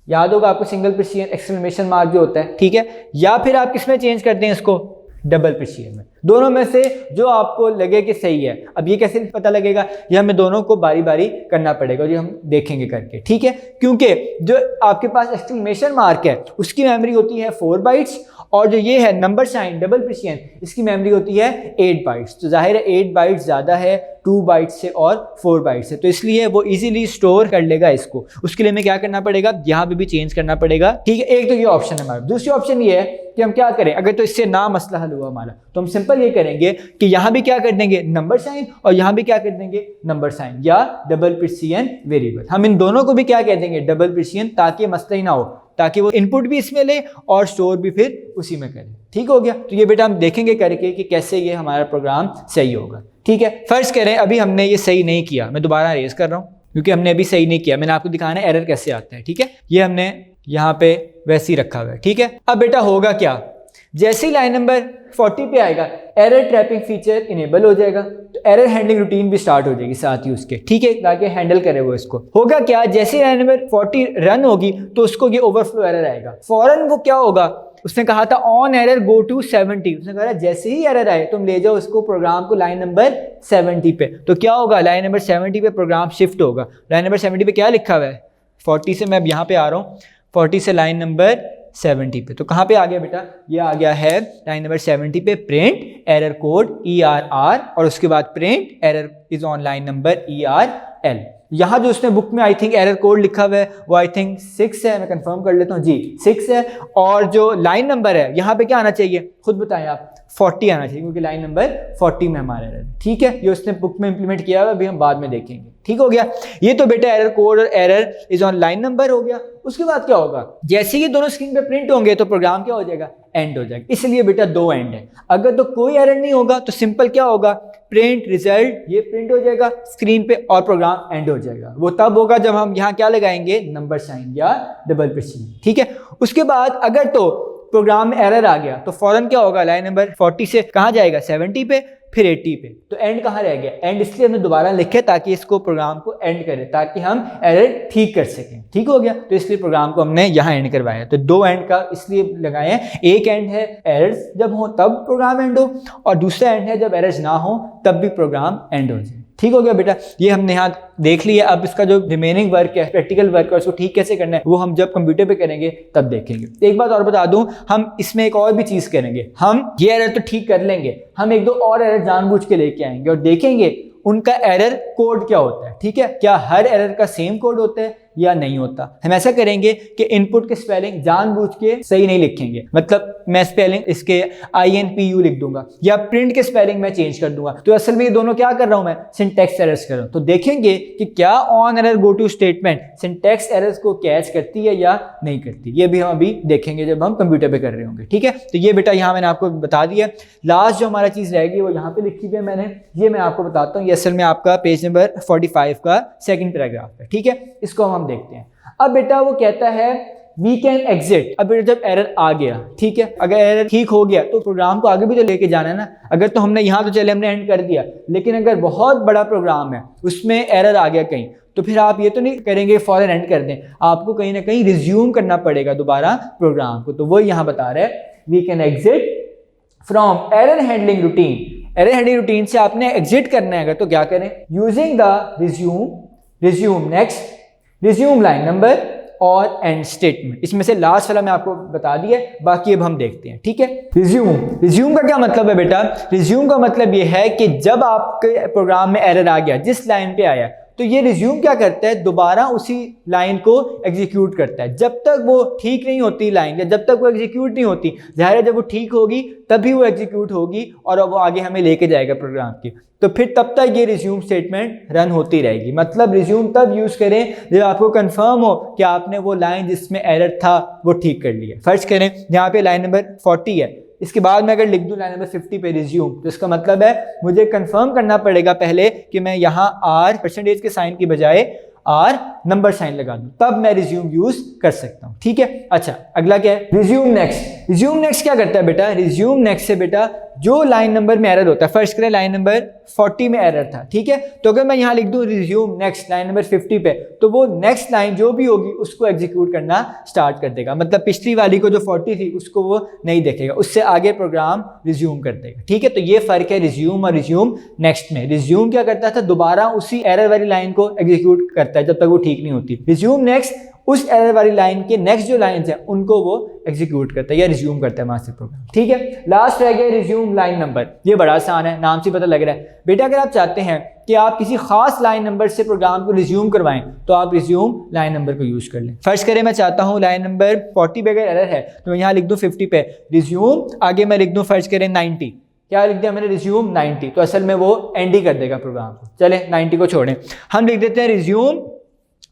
याद होगा आपको सिंगल प्रिसीजन एक्सक्लेमेशन मार्क जो होता है, ठीक है, या फिर आप किसमें चेंज कर दें इसको? डबल प्रिसीजन में। दोनों में से जो आपको लगे कि सही है। अब ये कैसे पता लगेगा? ये हमें दोनों को बारी बारी करना पड़ेगा, जो हम देखेंगे करके, ठीक है। क्योंकि जो आपके पास एक्सक्लेमेशन मार्क है उसकी मेमोरी होती है 4 बाइट्स, और जो ये है नंबर साइन डबल प्रिसीजन, इसकी मेमोरी होती है 8 बाइट्स। तो जाहिर है 8 बाइट्स ज़्यादा है 2 बाइट्स से और 4 बाइट्स से, तो इसलिए वो इजीली स्टोर कर लेगा इसको। उसके लिए हमें क्या करना पड़ेगा? यहाँ पे भी चेंज करना पड़ेगा, ठीक है। एक तो ये ऑप्शन है हमारा। दूसरी ऑप्शन ये है कि हम क्या करें, अगर तो इससे ना मसला हल हुआ हमारा, तो हम सिंपल ये करेंगे कि यहाँ भी क्या कर देंगे? नंबर साइन, और यहाँ भी क्या कर देंगे? नंबर साइन या डबल प्रिसीजन वेरिएबल। हम इन दोनों को भी क्या कह देंगे? डबल प्रिसीजन, ताकि मसला ही ना हो, ताकि वो इनपुट भी इसमें ले और स्टोर भी फिर उसी में करे, ठीक हो गया। तो ये बेटा हम देखेंगे करके कि कैसे ये हमारा प्रोग्राम सही होगा, ठीक है। फर्ज करें अभी हमने ये सही नहीं किया, मैं दोबारा रेज कर रहा हूँ क्योंकि हमने अभी सही नहीं किया। मैंने आपको दिखाना है एरर कैसे आता है, ठीक है। ये हमने यहाँ पे वैसे ही रखा हुआ है, ठीक है। अब बेटा होगा क्या? जैसे ही लाइन नंबर 40 पे आएगा, एरर ट्रैपिंग फीचर इनेबल हो जाएगा, तो एरर हैंडलिंग रूटीन भी स्टार्ट हो जाएगी साथ ही उसके, ठीक है, ताकि हैंडल करे वो इसको। होगा क्या? जैसे ही लाइन नंबर 40 रन होगी तो उसको ये ओवरफ्लो एरर आएगा। फौरन वो क्या होगा? उसने कहा था ऑन एरर गो टू 70, उसने कहा जैसे ही एरर आए तुम ले जाओ उसको प्रोग्राम को लाइन नंबर 70 पे। तो क्या होगा? लाइन नंबर 70 पे प्रोग्राम शिफ्ट होगा। लाइन नंबर 70 पे क्या लिखा हुआ है? 40 से मैं अब यहाँ पे आ रहा हूँ, 40 से लाइन नंबर 70 पे। तो कहाँ पे आ गया बेटा? ये आ गया है लाइन नंबर 70 पे, प्रिंट एरर कोड ERR, और उसके बाद print error is on line number ERL। यहाँ जो उसने बुक में आई थिंक एरर कोड लिखा हुआ है वो आई थिंक 6 है, मैं कंफर्म कर लेता हूँ जी 6 है। और जो लाइन नंबर है यहाँ पे क्या आना चाहिए? खुद बताएं आप। 40 आना चाहिए, क्योंकि लाइन नंबर 40 में हमारा एरर, ठीक है। ये उसने बुक में इंप्लीमेंट किया हुआ, अभी हम बाद में देखेंगे, ठीक हो गया। ये तो बेटा एरर कोड और error is on line number हो गया। उसके बाद क्या होगा? जैसे ही दोनों स्क्रीन पे प्रिंट होंगे तो प्रोग्राम क्या हो जाएगा? एंड हो जाएगा। इसलिए बेटा 2 एंड है। अगर तो कोई एरर नहीं होगा तो सिंपल क्या होगा? प्रिंट रिजल्ट, ये प्रिंट हो जाएगा स्क्रीन पे और प्रोग्राम एंड हो जाएगा। वो तब होगा जब हम यहाँ क्या लगाएंगे? नंबर साइन या डबल प्रिसीजन, ठीक है। उसके बाद अगर तो प्रोग्राम में एरर आ गया तो फौरन क्या होगा? लाइन नंबर 40 से कहाँ जाएगा? 70 पे, फिर 80 पे। तो एंड कहाँ रह गया? एंड इसलिए हमने दोबारा लिखे ताकि इसको प्रोग्राम को एंड करें, ताकि हम एरर ठीक कर सकें, ठीक हो गया। तो इसलिए प्रोग्राम को हमने यहाँ एंड करवाया। तो 2 एंड का इसलिए लगाए हैं। एक एंड है एरर्स जब हो तब प्रोग्राम एंड हो, और दूसरा एंड है जब एरर्स ना हो तब भी प्रोग्राम एंड हो जाए, ठीक हो गया बेटा। ये हमने यहाँ देख लिया। अब इसका जो रिमेनिंग वर्क है, प्रैक्टिकल वर्क है, उसको ठीक कैसे करना है वो हम जब कंप्यूटर पे करेंगे तब देखेंगे। एक बात और बता दूं, हम इसमें एक और भी चीज़ करेंगे। हम ये एरर तो ठीक कर लेंगे, हम 1-2 और एरर जानबूझ के लेके आएंगे और देखेंगे उनका एरर कोड क्या होता है, ठीक है। क्या हर एरर का सेम कोड होता है या नहीं होता। हम ऐसा करेंगे कि इनपुट के स्पेलिंग जानबूझ के सही नहीं लिखेंगे, मतलब मैं स्पेलिंग इसके INPU लिख दूंगा या प्रिंट के स्पेलिंग मैं चेंज कर दूंगा, तो असल में ये दोनों क्या कर रहा हूं मैं, सिंटैक्स एरर्स कर रहा हूं। तो देखेंगे कि क्या on error go to statement syntax errors को कैच करती है या नहीं करती। ये भी हम अभी देखेंगे जब हम कंप्यूटर पे कर रहे होंगे, ठीक है। तो ये बेटा यहाँ मैंने आपको बता दिया। लास्ट जो हमारा चीज रहेगी वो यहाँ पे लिखी हुई है मैंने, ये मैं आपको बताता हूँ। ये असल में आपका पेज नंबर 45 का सेकंड पैराग्राफ है, ठीक है। इसको हम देखते हैं। अब बेटा वो कहता है वी कैन एग्जिट। अब बेटा जब एरर आ गया, ठीक है, अगर एरर ठीक हो गया तो प्रोग्राम को आगे भी तो लेके जाना है ना। अगर तो हमने यहाँ तो चले हमने एंड कर दिया, लेकिन अगर बहुत बड़ा प्रोग्राम है उसमें एरर आ गया कहीं, तो फिर आप ये तो नहीं करेंगे फौरन एंड कर दें, आपको कहीं ना कहीं रिज्यूम करना पड़ेगा दोबारा प्रोग्राम को। तो वो यहाँ बता रहे हैं we can exit from error handling routine. Error handling routine से आपने एग्जिट करना है अगर, तो क्या करें, using the resume next, resume line number और एंड स्टेटमेंट। इसमें से लास्ट वाला मैं आपको बता दिया, बाकी अब हम देखते हैं, ठीक है। रिज्यूम का क्या मतलब है बेटा, रिज्यूम का मतलब ये है कि जब आपके प्रोग्राम में एरर आ गया, जिस लाइन पे आया, तो ये रिज्यूम क्या करता है, दोबारा उसी लाइन को एग्जीक्यूट करता है। जब तक वो ठीक नहीं होती लाइन, या जब तक वो एग्जीक्यूट नहीं होती, ज़ाहिर है जब वो ठीक होगी तभी वो एग्जीक्यूट होगी और वो आगे हमें लेके जाएगा प्रोग्राम की। तो फिर तब तक ये रिज्यूम स्टेटमेंट रन होती रहेगी। मतलब रिज्यूम तब यूज़ करें जब आपको कंफर्म हो कि आपने वो लाइन जिसमें एरर था वो ठीक कर लिया। फर्ज करें यहाँ पे लाइन नंबर 40 है, इसके बाद मैं अगर लिख दूं लाइन नंबर 50 पे रिज्यूम, तो इसका मतलब है मुझे कंफर्म करना पड़ेगा पहले कि मैं यहाँ R% के साइन की बजाय R नंबर साइन लगा दूं, तब मैं रिज्यूम यूज कर सकता हूं, ठीक है। अच्छा, अगला क्या है, रिज्यूम नेक्स्ट। रिज्यूम नेक्स्ट क्या करता है बेटा, रिज्यूम नेक्स्ट से बेटा जो लाइन नंबर में एरर होता है, फर्स्ट करें लाइन नंबर 40 में एरर था, ठीक है, तो अगर मैं यहाँ लिख दूं रिज्यूम नेक्स्ट लाइन नंबर 50 पे, तो वो नेक्स्ट लाइन जो भी होगी उसको एग्जीक्यूट करना स्टार्ट कर देगा। मतलब पिछली वाली को जो 40 थी उसको वो नहीं देखेगा, उससे आगे प्रोग्राम रिज्यूम कर देगा, ठीक है। तो ये फर्क है रिज्यूम और रिज्यूम नेक्स्ट में। रिज्यूम क्या करता था, दोबारा उसी एरर वाली लाइन को एग्जीक्यूट करता है जब तक वो ठीक नहीं होती। रिज्यूम नेक्स्ट उस एरर वाली लाइन के नेक्स्ट जो लाइंस हैं उनको वो एग्जीक्यूट करता है या रिज्यूम करता है मास्टर प्रोग्राम, ठीक है। लास्ट रह गया रिज्यूम लाइन नंबर। ये बड़ा आसान है, नाम से पता लग रहा है बेटा। अगर आप चाहते हैं कि आप किसी खास लाइन नंबर से प्रोग्राम को रिज्यूम करवाएं, तो आप रिज्यूम लाइन नंबर को यूज कर लें। फर्स्ट करें मैं चाहता हूं लाइन नंबर 40 पे अगर एरर है तो मैं यहाँ लिख दूं 50 पे रिज्यूम, आगे मैं लिख दूं फर्स्ट करें 90, क्या लिख दिया मैंने, रिज्यूम 90, तो असल में वो एंड ही कर देगा प्रोग्राम को। चले 90 को छोड़ें, हम लिख देते हैं रिज्यूम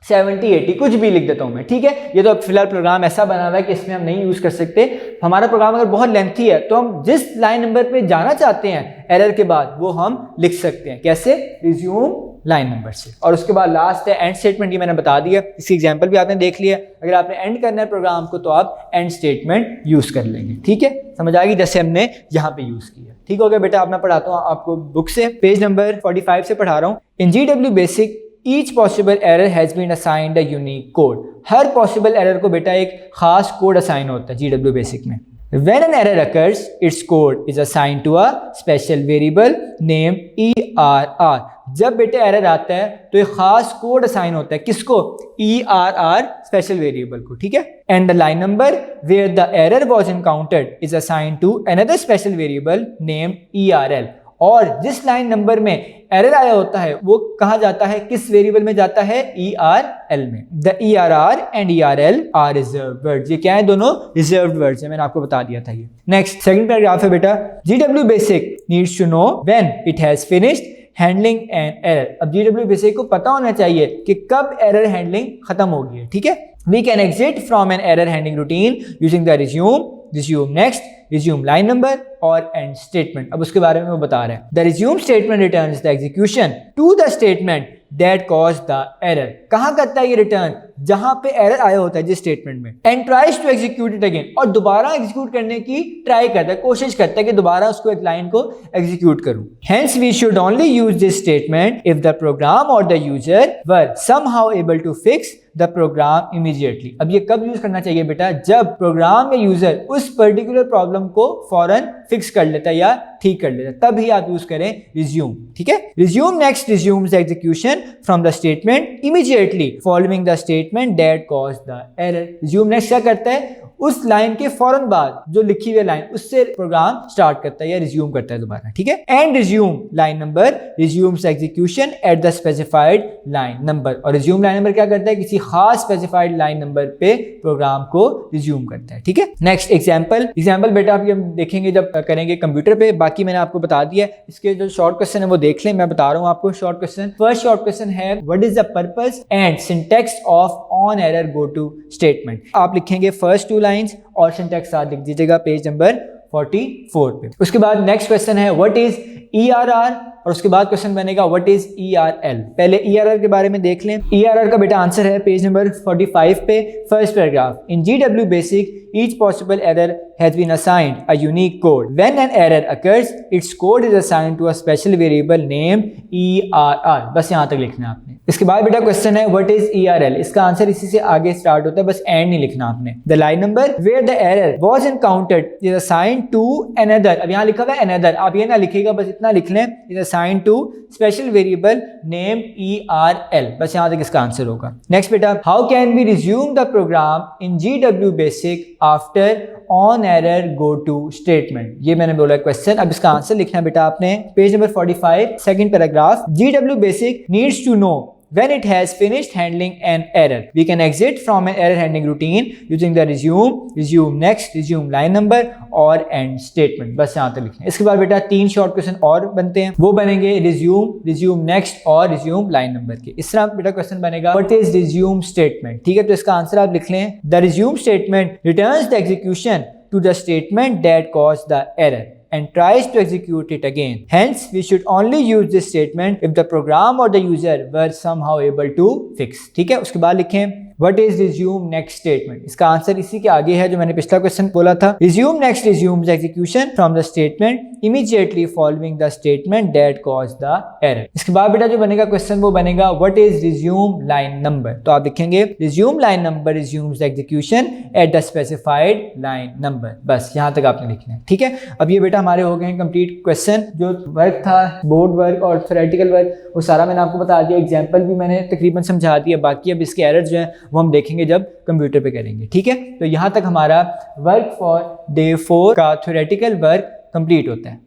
70 80, कुछ भी लिख देता हूं मैं, ठीक है। ये तो अब फिलहाल प्रोग्राम ऐसा बना हुआ है कि इसमें हम नहीं यूज कर सकते। हमारा प्रोग्राम अगर बहुत लेंथी है तो हम जिस लाइन नंबर पे जाना चाहते हैं एरर के बाद वो हम लिख सकते हैं। कैसे, रिज्यूम लाइन नंबर से। और उसके बाद लास्ट है एंड स्टेटमेंट, ये मैंने बता दिया, इसकी एग्जांपल भी आपने देख लिया। अगर आपने एंड करना है प्रोग्राम को तो आप एंड स्टेटमेंट यूज कर लेंगे, ठीक है। समझ आ गई जैसे हमने यहाँ पे यूज किया, ठीक हो गया बेटा। अब मैं पढ़ाता हूँ आपको बुक से, पेज नंबर 45 से पढ़ा रहा हूँ। इन GW basic Each possible error has been assigned a unique code. Her possible error को बेटा एक खास कोड असाइन होता है GW बेसिक में। When an error occurs, its code is assigned to a special variable named ERR. जब बेटा error आता है तो एक खास कोड असाइन होता है, किसको, ERR स्पेशल वेरिएबल को, ठीक है। And the line number where the error was encountered is assigned to another special variable named ERL. और जिस लाइन नंबर में एरर आया होता है वो कहा जाता है, किस वेरिएबल में जाता है, ERL में। The ERR and ERL are reserved words. ये क्या है, दोनों रिजर्व्ड वर्ड्स है, मैंने आपको बता दिया था ये। नेक्स्ट सेकंड पैराग्राफ है बेटा, GW basic needs to know when it has finished handling an error. अब GW बेसिक को पता होना चाहिए कि कब एरर हैंडलिंग खत्म होगी, ठीक है। We can exit from an error handling routine using the resume next, resume line number और एंड स्टेटमेंट। अब उसके बारे में वो बता रहे हैं। The resume statement returns the execution to the statement that cause the error. कहाँ करता है ये रिटर्न, जहां पे एरर आया होता है जिस स्टेटमेंट में। And tries to execute it again, और दोबारा एग्जीक्यूट करने की ट्राई करता है, कोशिश करता है कि दोबारा उसको एक लाइन को एग्जीक्यूट करूं। Hence we should only use this statement if the program or the user were somehow able to fix the program immediately. अब ये कब यूज करना चाहिए बेटा? जब प्रोग्राम या यूजर उस पर्टिकुलर प्रॉब्लम को फौरन फिक्स कर लेता है या ठीक कर लेता है, तब ही आप यूज करें रिज्यूम। ठीक है, resume next resumes execution from the statement immediately following the statement that cause the error. Resume next क्या करता है? उस लाइन के फौरन बाद जो लिखी हुई लाइन उससे प्रोग्राम स्टार्ट करता है या रिज्यूम करता है दोबारा। ठीक है, and resume line number resumes execution at the specified line number. और रिज्यूम लाइन नंबर क्या करता है? किसी खास स्पेसिफाइड लाइन नंबर पे प्रोग्राम को रिज्यूम करता है। ठीक है, नेक्स्ट एग्जांपल बेटा आप ये देखेंगे जब करेंगे कंप्यूटर पे, बाकी मैंने आपको बता दिया। इसके जो शॉर्ट क्वेश्चन है वो देख लें, मैं बता रहा हूँ आपको short question. First short question है what is the purpose and syntax of on error go to statement. आप लिखेंगे फर्स्ट 2 लाइंस और सिंटैक्स साथ लिख दीजिएगा पेज नंबर 44 पे। उसके बाद नेक्स्ट क्वेश्चन है व्हाट इज ERR और उसके बाद क्वेश्चन बनेगा व्हाट इज ERL। पहले ERR के बारे में देख लें। ERR का बेटा आंसर है पेज नंबर 45 पे, first paragraph. In GW basic each possible error has been assigned a unique code. When an error occurs, its code is assigned to a special variable named ERR. बस यहाँ तक लिखना है आपने। इसके बाद बेटा क्वेश्चन है what is ERL। इसका आंसर इसी से आगे स्टार्ट होता है, बस एंड नहीं लिखना आपने। The line number where the error was encountered is assigned to another। अब यहाँ लिखा हुआ है another, आप ये ना लिखिएगा, बस इतना लिख लें, is assigned to special variable named ERL। बस यहाँ तक इसका आंसर होगा। नेक्स्ट बेटा how can we resume the program in GW basic after on error go to statement. ये मैंने बोला क्वेश्चन। अब इसका आंसर लिखना बेटा आपने page number 45 second paragraph. GW basic needs to know when it has finished handling an error we can exit from an error handling routine using the resume next, resume line number और end statement। बस यहाँ तक लिखना है। इसके बाद बेटा 3 short question और बनते हैं, वो बनेंगे resume next और resume line number के। इस तरह बेटा क्वेश्चन बनेगा what is resume statement। ठीक है, तो इसका आंसर आप लिख लें the resume statement returns the execution to the statement that caused the error and tries to execute it again. Hence, we should only use this statement if the program or the user were somehow able to fix। ठीक है, उसके बाद लिखें What is resume next statement। इसका answer इसी के आगे है जो मैंने पिछला क्वेश्चन बोला था। Resume next resumes execution from the statement immediately following the statement that caused the error। इसके बाद बेटा जो बनेगा क्वेश्चन वो बनेगा What is resume line number। तो आप लिखेंगे resume line number resumes execution at the specified line number। बस यहाँ तक आपने लिखना है। ठीक है, अब ये बेटा हमारे हो गए हैं कंप्लीट क्वेश्चन। जो वर्क था बोर्ड वर्क और थ्योरेटिकल वर्क वो सारा मैंने आपको बता दिया, एग्जाम्पल भी मैंने तकरीबन समझा दिया। बाकी अब इसके एरर्स जो हैं वो हम देखेंगे जब कंप्यूटर पे करेंगे। ठीक है, तो यहाँ तक हमारा वर्क फॉर डे 4 का थ्योरेटिकल वर्क कंप्लीट होता है।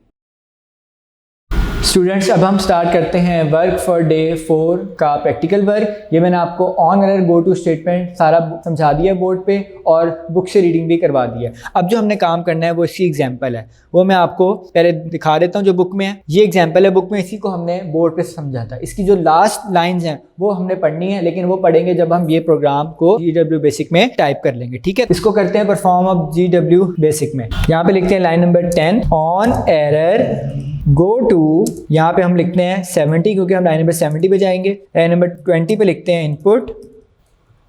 स्टूडेंट्स अब हम स्टार्ट करते हैं वर्क फॉर डे 4 का प्रैक्टिकल वर्क। ये मैंने आपको on error go to statement सारा समझा दिया बोर्ड पे और बुक से रीडिंग भी करवा दिया। अब जो हमने काम करना है वो इसकी एग्जांपल है, वो मैं आपको पहले दिखा देता हूँ जो बुक में है। ये एग्जांपल है बुक में, इसी को हमने बोर्ड पे समझा था। इसकी जो लास्ट लाइन्स हैं वो हमने पढ़नी है, लेकिन वो पढ़ेंगे जब हम ये प्रोग्राम को GW बेसिक में टाइप कर लेंगे। ठीक है, इसको करते हैं परफॉर्म ऑफ GW बेसिक में। यहाँ पे लिखते हैं line number 10 on error go to, यहाँ पे हम लिखते हैं 70 क्योंकि हम लाइन नंबर 70 पे जाएंगे। लाइन नंबर 20 पे लिखते हैं input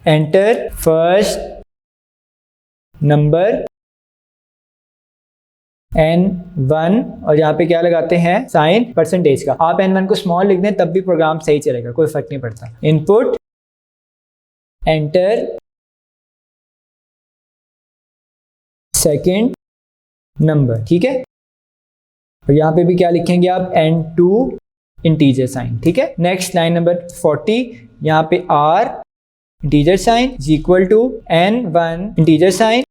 enter first number N1 और यहाँ पे क्या लगाते हैं साइन परसेंटेज का। आप N1 को स्मॉल लिख दें तब भी प्रोग्राम सही चलेगा, कोई फर्क नहीं पड़ता। Input enter second number. ठीक है, और यहाँ पे भी क्या लिखेंगे आप N2 इंटीजर साइन। ठीक है, नेक्स्ट लाइन नंबर 40, यहाँ पे R integer sign is equal to N1 integer sign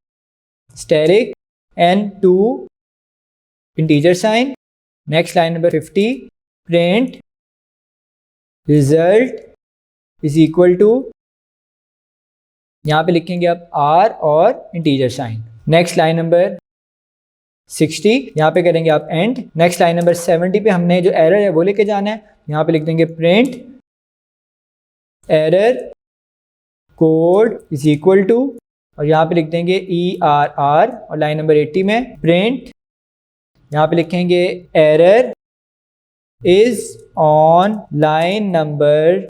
asterisk N2 integer sign. Next line number 50 print result is equal to, यहाँ पे लिखेंगे आप R और integer sign. Next line number 60, यहाँ पे करेंगे आप एंड। नेक्स्ट लाइन नंबर 70 पे हमने जो एरर है वो लेके जाना है, यहाँ पे लिख देंगे print error code is equal to, और यहाँ पे लिख देंगे ERR। और लाइन नंबर 80 में प्रिंट, यहाँ पे लिखेंगे error is on line number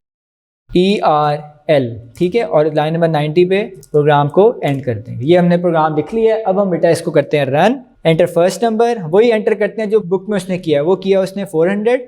ERL। ठीक है, और लाइन नंबर 90 पे प्रोग्राम को एंड कर देंगे। ये हमने प्रोग्राम लिख लिया है। अब हम बेटा इसको करते हैं रन। एंटर फर्स्ट नंबर, वही एंटर करते हैं जो बुक में उसने किया है। वो किया उसने 400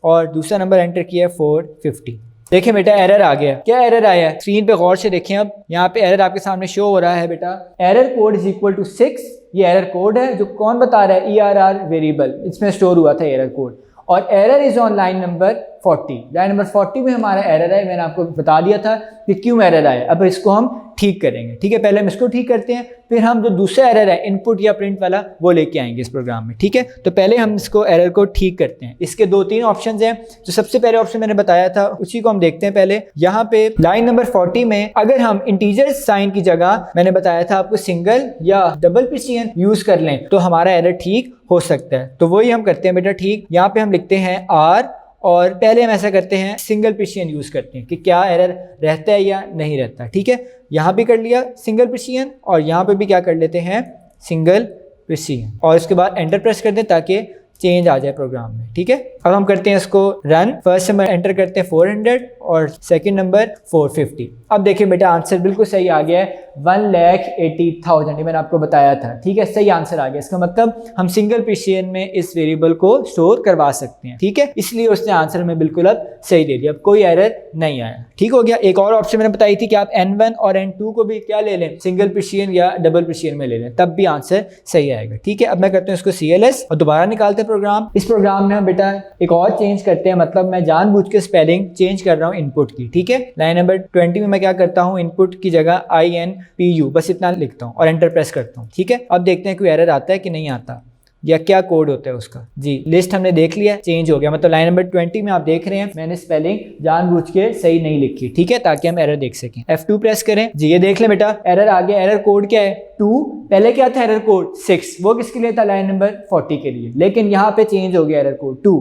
और दूसरा नंबर एंटर किया 450। देखिए बेटा एरर आ गया। क्या एरर आया है? स्क्रीन पे गौर से देखें। अब यहाँ पे एरर आपके सामने शो हो रहा है बेटा, error code is equal to 6। ये एरर कोड है जो कौन बता रहा है? ERR वेरिएबल, इसमें स्टोर हुआ था एरर कोड। और error is on line number 40। Line number 40 में हमारा एरर है। मैंने आपको बता दिया था कि क्यों एरर आया। अब इसको हम ठीक करेंगे, ठीक है। पहले हम इसको ठीक करते हैं, फिर हम जो दूसरा एरर है इनपुट या प्रिंट वाला वो लेके आएंगे इस प्रोग्राम में, ठीक है। तो पहले हम इसको एरर को ठीक करते हैं। इसके 2-3 ऑप्शंस हैं। जो सबसे पहले ऑप्शन मैंने बताया था उसी को हम देखते हैं पहले। यहाँ पे लाइन नंबर 40 में अगर हम इंटीजर साइन की जगह मैंने बताया था आपको सिंगल या डबल प्रिसिजन यूज कर लें तो हमारा एरर ठीक हो सकता है। तो वही हम करते हैं बेटा ठीक। यहाँ पे हम लिखते हैं R और पहले हम ऐसा करते हैं सिंगल प्रिसिजन यूज करते हैं कि क्या एरर रहता है या नहीं रहता, ठीक है। यहाँ भी कर लिया सिंगल प्रिसिजन और यहाँ पे भी क्या कर लेते हैं सिंगल प्रिसिजन और इसके बाद एंटर प्रेस कर दें ताकि चेंज आ जाए प्रोग्राम में, ठीक है। अब हम करते हैं इसको रन। फर्स्ट नंबर एंटर करते हैं 400 और सेकंड नंबर 450। अब देखिए बेटा आंसर बिल्कुल सही आ गया है, 1,80,000। ये मैंने आपको बताया था, ठीक है। सही आंसर आ गया। इसका मतलब हम सिंगल प्रिसिजन में इस वेरिएबल को स्टोर करवा सकते हैं, ठीक है। इसलिए उसने आंसर हमें बिल्कुल अब सही दे दिया, अब कोई एरर नहीं आया, ठीक हो गया। एक और ऑप्शन मैंने बताई थी कि आप N1 और N2 को भी क्या ले लें, सिंगल प्रिसिजन या डबल प्रिसिजन में ले लें, तब भी आंसर सही आएगा, ठीक है। अब मैं करता हूँ इसको CLS और दोबारा निकालते हैं प्रोग्राम। इस प्रोग्राम में हम बेटा एक और चेंज करते हैं, मतलब मैं जानबूझ के स्पेलिंग चेंज कर रहा हूँ इनपुट की, ठीक है। लाइन नंबर 20 में मैं क्या करता हूँ, इनपुट की जगह INPU बस इतना लिखता हूँ और एंटर प्रेस करता हूँ, ठीक है। अब देखते हैं कोई एरर आता है कि नहीं आता या क्या कोड होता है उसका। जी लिस्ट हमने देख लिया, चेंज हो गया। मतलब लाइन नंबर 20 में आप देख रहे हैं मैंने स्पेलिंग जानबूझ के सही नहीं लिखी, ठीक है, ताकि हम एरर देख सकें। F2 प्रेस करें। जी ये देख लें बेटा एरर आ गया। एरर कोड क्या है? 2। पहले क्या था एरर कोड? 6। वो किसके लिए था? लाइन नंबर 40 के लिए। लेकिन यहाँ पे चेंज हो गया एरर कोड 2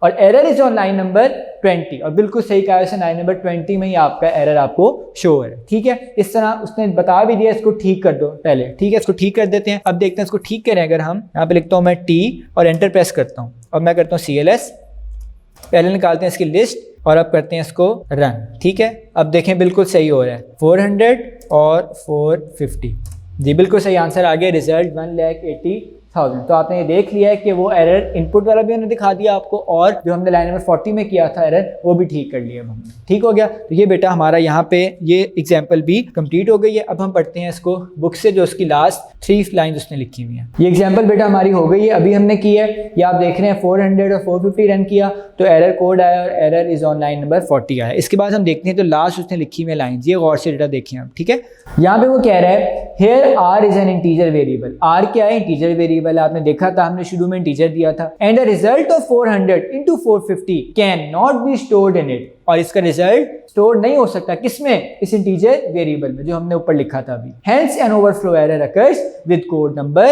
और error is on line number 20। और बिल्कुल सही कहा है, लाइन नंबर 20 में ही आपका एरर आपको शो है, ठीक है। इस तरह उसने बता भी दिया इसको ठीक कर दो पहले, ठीक है। इसको ठीक कर देते हैं। अब देखते हैं इसको ठीक करें। अगर हम यहाँ पे लिखता हूँ मैं T और एंटर प्रेस करता हूँ और मैं करता हूँ CLS। पहले निकालते हैं इसकी लिस्ट और अब करते हैं इसको रन, ठीक है। अब देखें बिल्कुल सही हो रहा है, 400 और 450। जी बिल्कुल सही आंसर आ गया। रिजल्ट 1,80,000। तो आपने ये देख लिया है कि वो एरर इनपुट वाला भी हमने दिखा दिया आपको और जो हमने लाइन नंबर 40 में किया था एरर वो भी ठीक कर लिया हमने, ठीक हो गया। तो ये बेटा हमारा यहाँ पे ये एग्जाम्पल भी कंप्लीट हो गई है। अब हम पढ़ते हैं इसको बुक से, जो उसकी लास्ट 3 लाइन उसने लिखी हुई है। ये एग्जाम्पल बेटा हमारी हो गई है, अभी हमने की है। ये आप देख रहे हैं 400 और 450 रन किया तो एरर कोड आया और error is on line number 40 आया। इसके बाद हम देखते हैं तो लास्ट उसने लिखी हुई लाइन, ये गौर से डेटा देखिए आप, ठीक है। यहाँ पे वो कह रहा है here R is an integer variable। R क्या है? इंटीजर वेरिएबल है। आपने देखा था हमने शुरू में इंटीजर दिया था। And the result of 400 into 450 can not be stored in it. और इसका रिजल्ट स्टोर नहीं हो सकता किसमें? इस इंटीजर वेरिएबल में जो हमने ऊपर लिखा था अभी। Hence an overflow error occurs with code number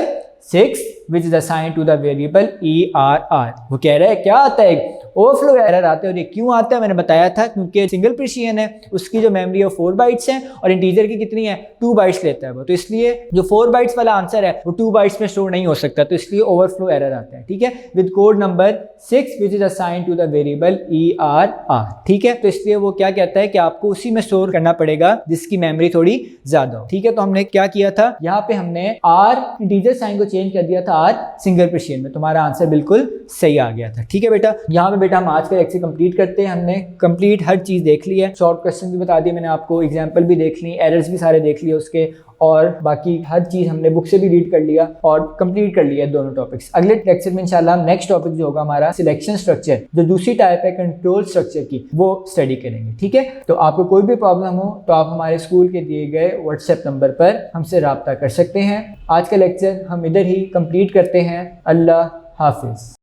6 which is assigned to the variable ERR। वो कह रहा है क्या आता है? ओवरफ्लो एरर आता है। और ये क्यों आता है मैंने बताया था, क्योंकि सिंगल प्रिसिजन है, उसकी जो मेमोरी है 4 बाइट्स है और इंटीजर की कितनी है? 2 बाइट्स लेता है वो। तो इसलिए जो 4 बाइट्स वाला आंसर है वो 2 बाइट्स में स्टोर नहीं हो सकता, तो इसलिए ओवरफ्लो एरर आता है, ठीक है। With code number 6 which is assigned to the variable ERR, ठीक है। तो इसलिए वो क्या कहता है कि आपको उसी में स्टोर करना पड़ेगा जिसकी मेमोरी थोड़ी ज्यादा हो, ठीक है। तो हमने क्या किया था, यहाँ पे हमने R इंटीजर साइन को चेंज कर दिया था R सिंगल प्रिसिजन में, तुम्हारा आंसर बिल्कुल सही आ गया था, ठीक है बेटा। यहाँ पे बेटा हम आज का लेक्चर कंप्लीट करते हैं। हमने कंप्लीट हर चीज देख ली है, शॉर्ट क्वेश्चन भी बता दिए मैंने आपको, एग्जांपल भी देख ली, एरर्स भी सारे देख लिए उसके, और बाकी हर चीज हमने बुक से भी रीड कर लिया और कंप्लीट कर लिया दोनों टॉपिक्स। अगले लेक्चर में इंशाल्लाह नेक्स्ट टॉपिक जो होगा हमारा सिलेक्शन स्ट्रक्चर, जो दूसरी टाइप है कंट्रोल स्ट्रक्चर की, वो स्टडी करेंगे, ठीक है। तो आपको कोई भी प्रॉब्लम हो तो आप हमारे स्कूल के दिए गए व्हाट्सएप नंबर पर हमसे रब्ता कर सकते हैं। आज का लेक्चर हम इधर ही कंप्लीट करते हैं। अल्लाह हाफिज।